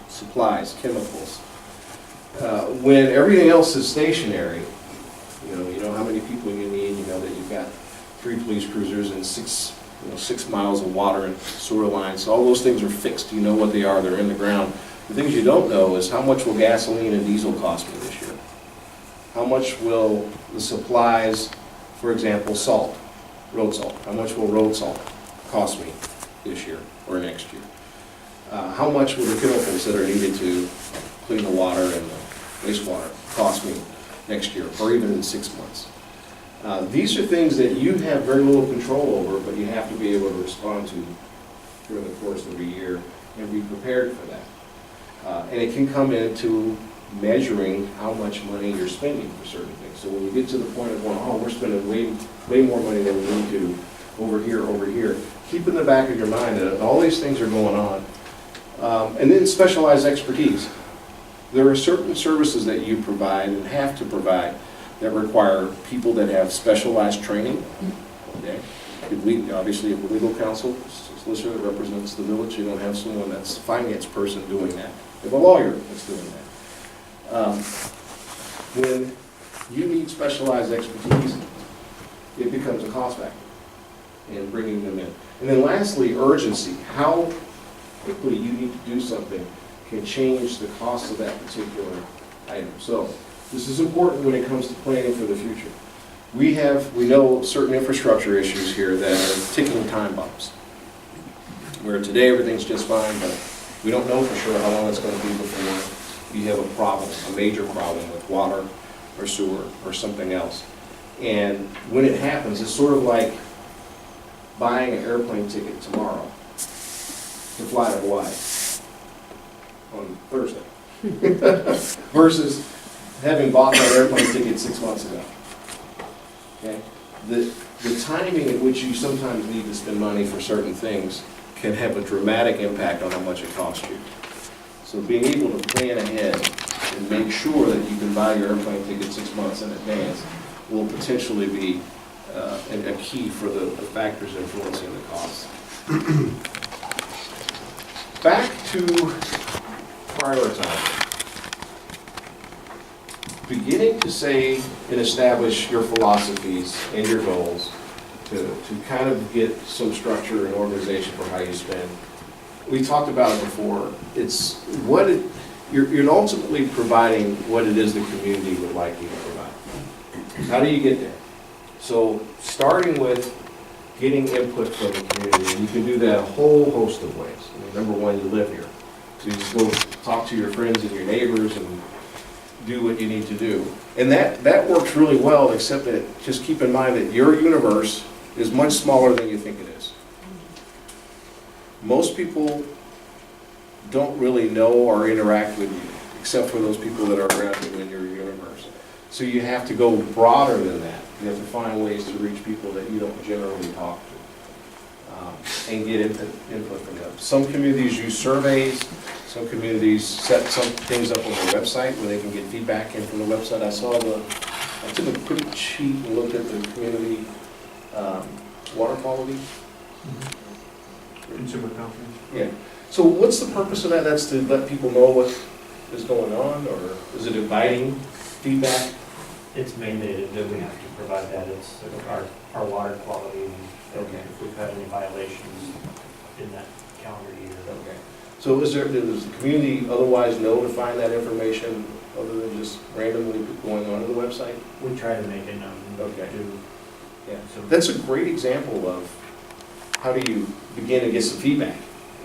supplies, chemicals. When everything else is stationary, you know how many people you need, you know that you've got 3 police cruisers and 6 miles of water and sewer lines. So all those things are fixed. You know what they are. They're in the ground. The things you don't know is how much will gasoline and diesel cost me this year? How much will the supplies, for example, salt, road salt, how much will road salt cost me this year or next year? How much will the chemicals that are needed to clean the water and the wastewater cost me next year, or even in 6 months? These are things that you have very little control over, but you have to be able to respond to during the course of the year and be prepared for that. And it can come into measuring how much money you're spending for certain things. So when you get to the point of going, oh, we're spending way more money than we need to over here, keep in the back of your mind that all these things are going on. And then specialized expertise. There are certain services that you provide and have to provide that require people that have specialized training. Okay? Obviously, if a legal counsel, solicitor that represents the village, you don't have someone that's a finance person doing that. You have a lawyer that's doing that. When you need specialized expertise, it becomes a cost factor in bringing them in. And then lastly, urgency. How quickly you need to do something can change the cost of that particular item. So this is important when it comes to planning for the future. We know certain infrastructure issues here that are ticking time bombs, where today everything's just fine, but we don't know for sure how long it's going to be before you have a problem, a major problem with water or sewer or something else. And when it happens, it's sort of like buying an airplane ticket tomorrow to fly to Hawaii on Thursday versus having bought that airplane ticket 6 months ago. Okay? The timing at which you sometimes need to spend money for certain things can have a dramatic impact on how much it costs you. So being able to plan ahead and make sure that you can buy your airplane ticket 6 months in advance will potentially be a key for the factors influencing the costs. Back to prioritizing. Beginning to say and establish your philosophies and your goals to kind of get some structure and organization for how you spend. We talked about it before. It's what it, you're ultimately providing what it is the community would like you to provide. How do you get there? So starting with getting input from the community, and you can do that a whole host of ways. I mean, number one, you live here. So you just go talk to your friends and your neighbors and do what you need to do. And that works really well, except that just keep in mind that your universe is much smaller than you think it is. Most people don't really know or interact with you, except for those people that are around you in your universe. So you have to go broader than that. You have to find ways to reach people that you don't generally talk to, and get input from them. Some communities use surveys. Some communities set some things up on their website where they can get feedback in from the website. I took a quick sheet and looked at the community water quality. Consumer confidence. Yeah. So what's the purpose of that? That's to let people know what is going on, or is it inviting feedback? It's mandated that we have to provide that. It's our water quality, and Okay. if we've had any violations in that calendar year. Okay. So does the community otherwise know to find that information other than just randomly going onto the website? We try to make it known. Okay. To- Yeah. So That's a great example of how do you begin to get some feedback,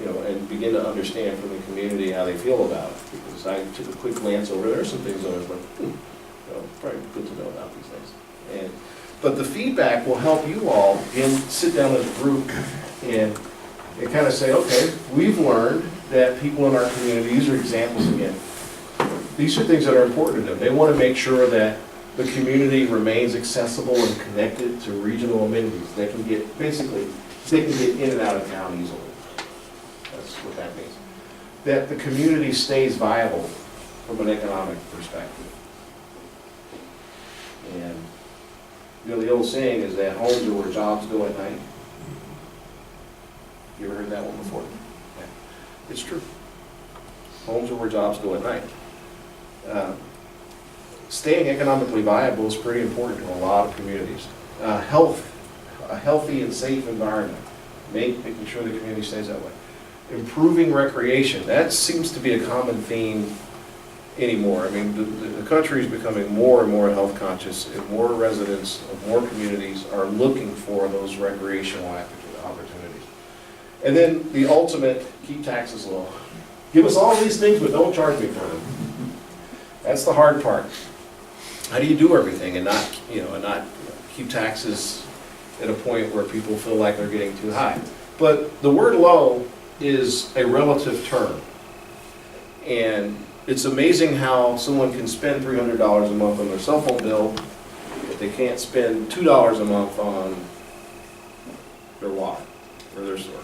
and begin to understand from the community how they feel about it. Because I took a quick glance over, there are some things I was like, probably good to know about these things. But the feedback will help you all sit down as a group and kind of say, okay, we've learned that people in our community, these are examples again, these are things that are important to them. They want to make sure that the community remains accessible and connected to regional amenities. They can get in and out of town easily. That's what that means. That the community stays viable from an economic perspective. And, the old saying is that homes are where jobs go at night. You ever heard that one before? Yeah. It's true. Homes are where jobs go at night. Staying economically viable is pretty important to a lot of communities. A healthy and safe environment, making sure the community stays that way. Improving recreation, that seems to be a common theme anymore. I mean, the country is becoming more and more health conscious, and more residents of more communities are looking for those recreational opportunities. And then the ultimate, keep taxes low. Give us all these things, but don't charge me for them. That's the hard part. How do you do everything and not keep taxes at a point where people feel like they're getting too high? But the word low is a relative term. And it's amazing how someone can spend $300 a month on their cell phone bill, but they can't spend $2 a month on their water or their sewer.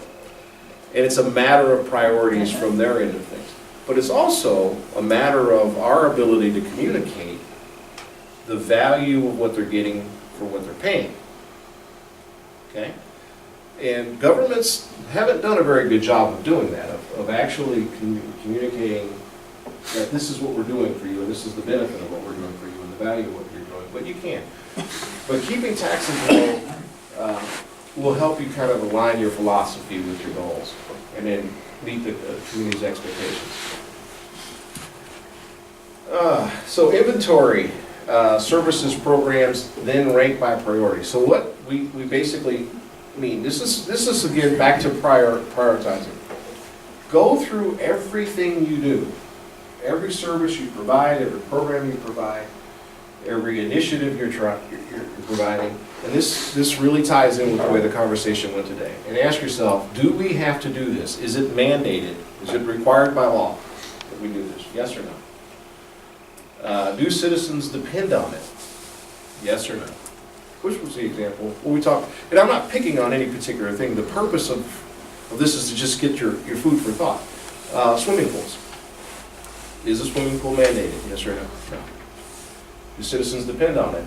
And it's a matter of priorities from their end of things. But it's also a matter of our ability to communicate the value of what they're getting for what they're paying. Okay? And governments haven't done a very good job of doing that, of actually communicating that this is what we're doing for you, and this is the benefit of what we're doing for you, and the value of what you're doing. But you can. But keeping taxes low will help you kind of align your philosophy with your goals, and then meet the community's expectations. So inventory, services, programs, then rank by priority. So what we basically mean, this is again back to prioritizing. Go through everything you do, every service you provide, every program you provide, every initiative you're providing, and this really ties in with the way the conversation went today. And ask yourself, do we have to do this? Is it mandated? Is it required by law that we do this? Yes or no? Do citizens depend on it? Yes or no? Which was the example? Well, we talked, and I'm not picking on any particular thing. The purpose of this is to just get your food for thought. Swimming pools. Is a swimming pool mandated? Yes or no? No. Do citizens depend on it?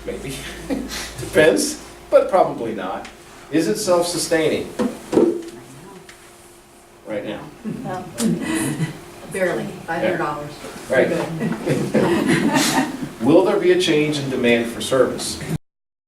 Maybe. Depends, but probably not. Is it self-sustaining? Right now. Barely, $500. Right. Will there be a change in demand for service?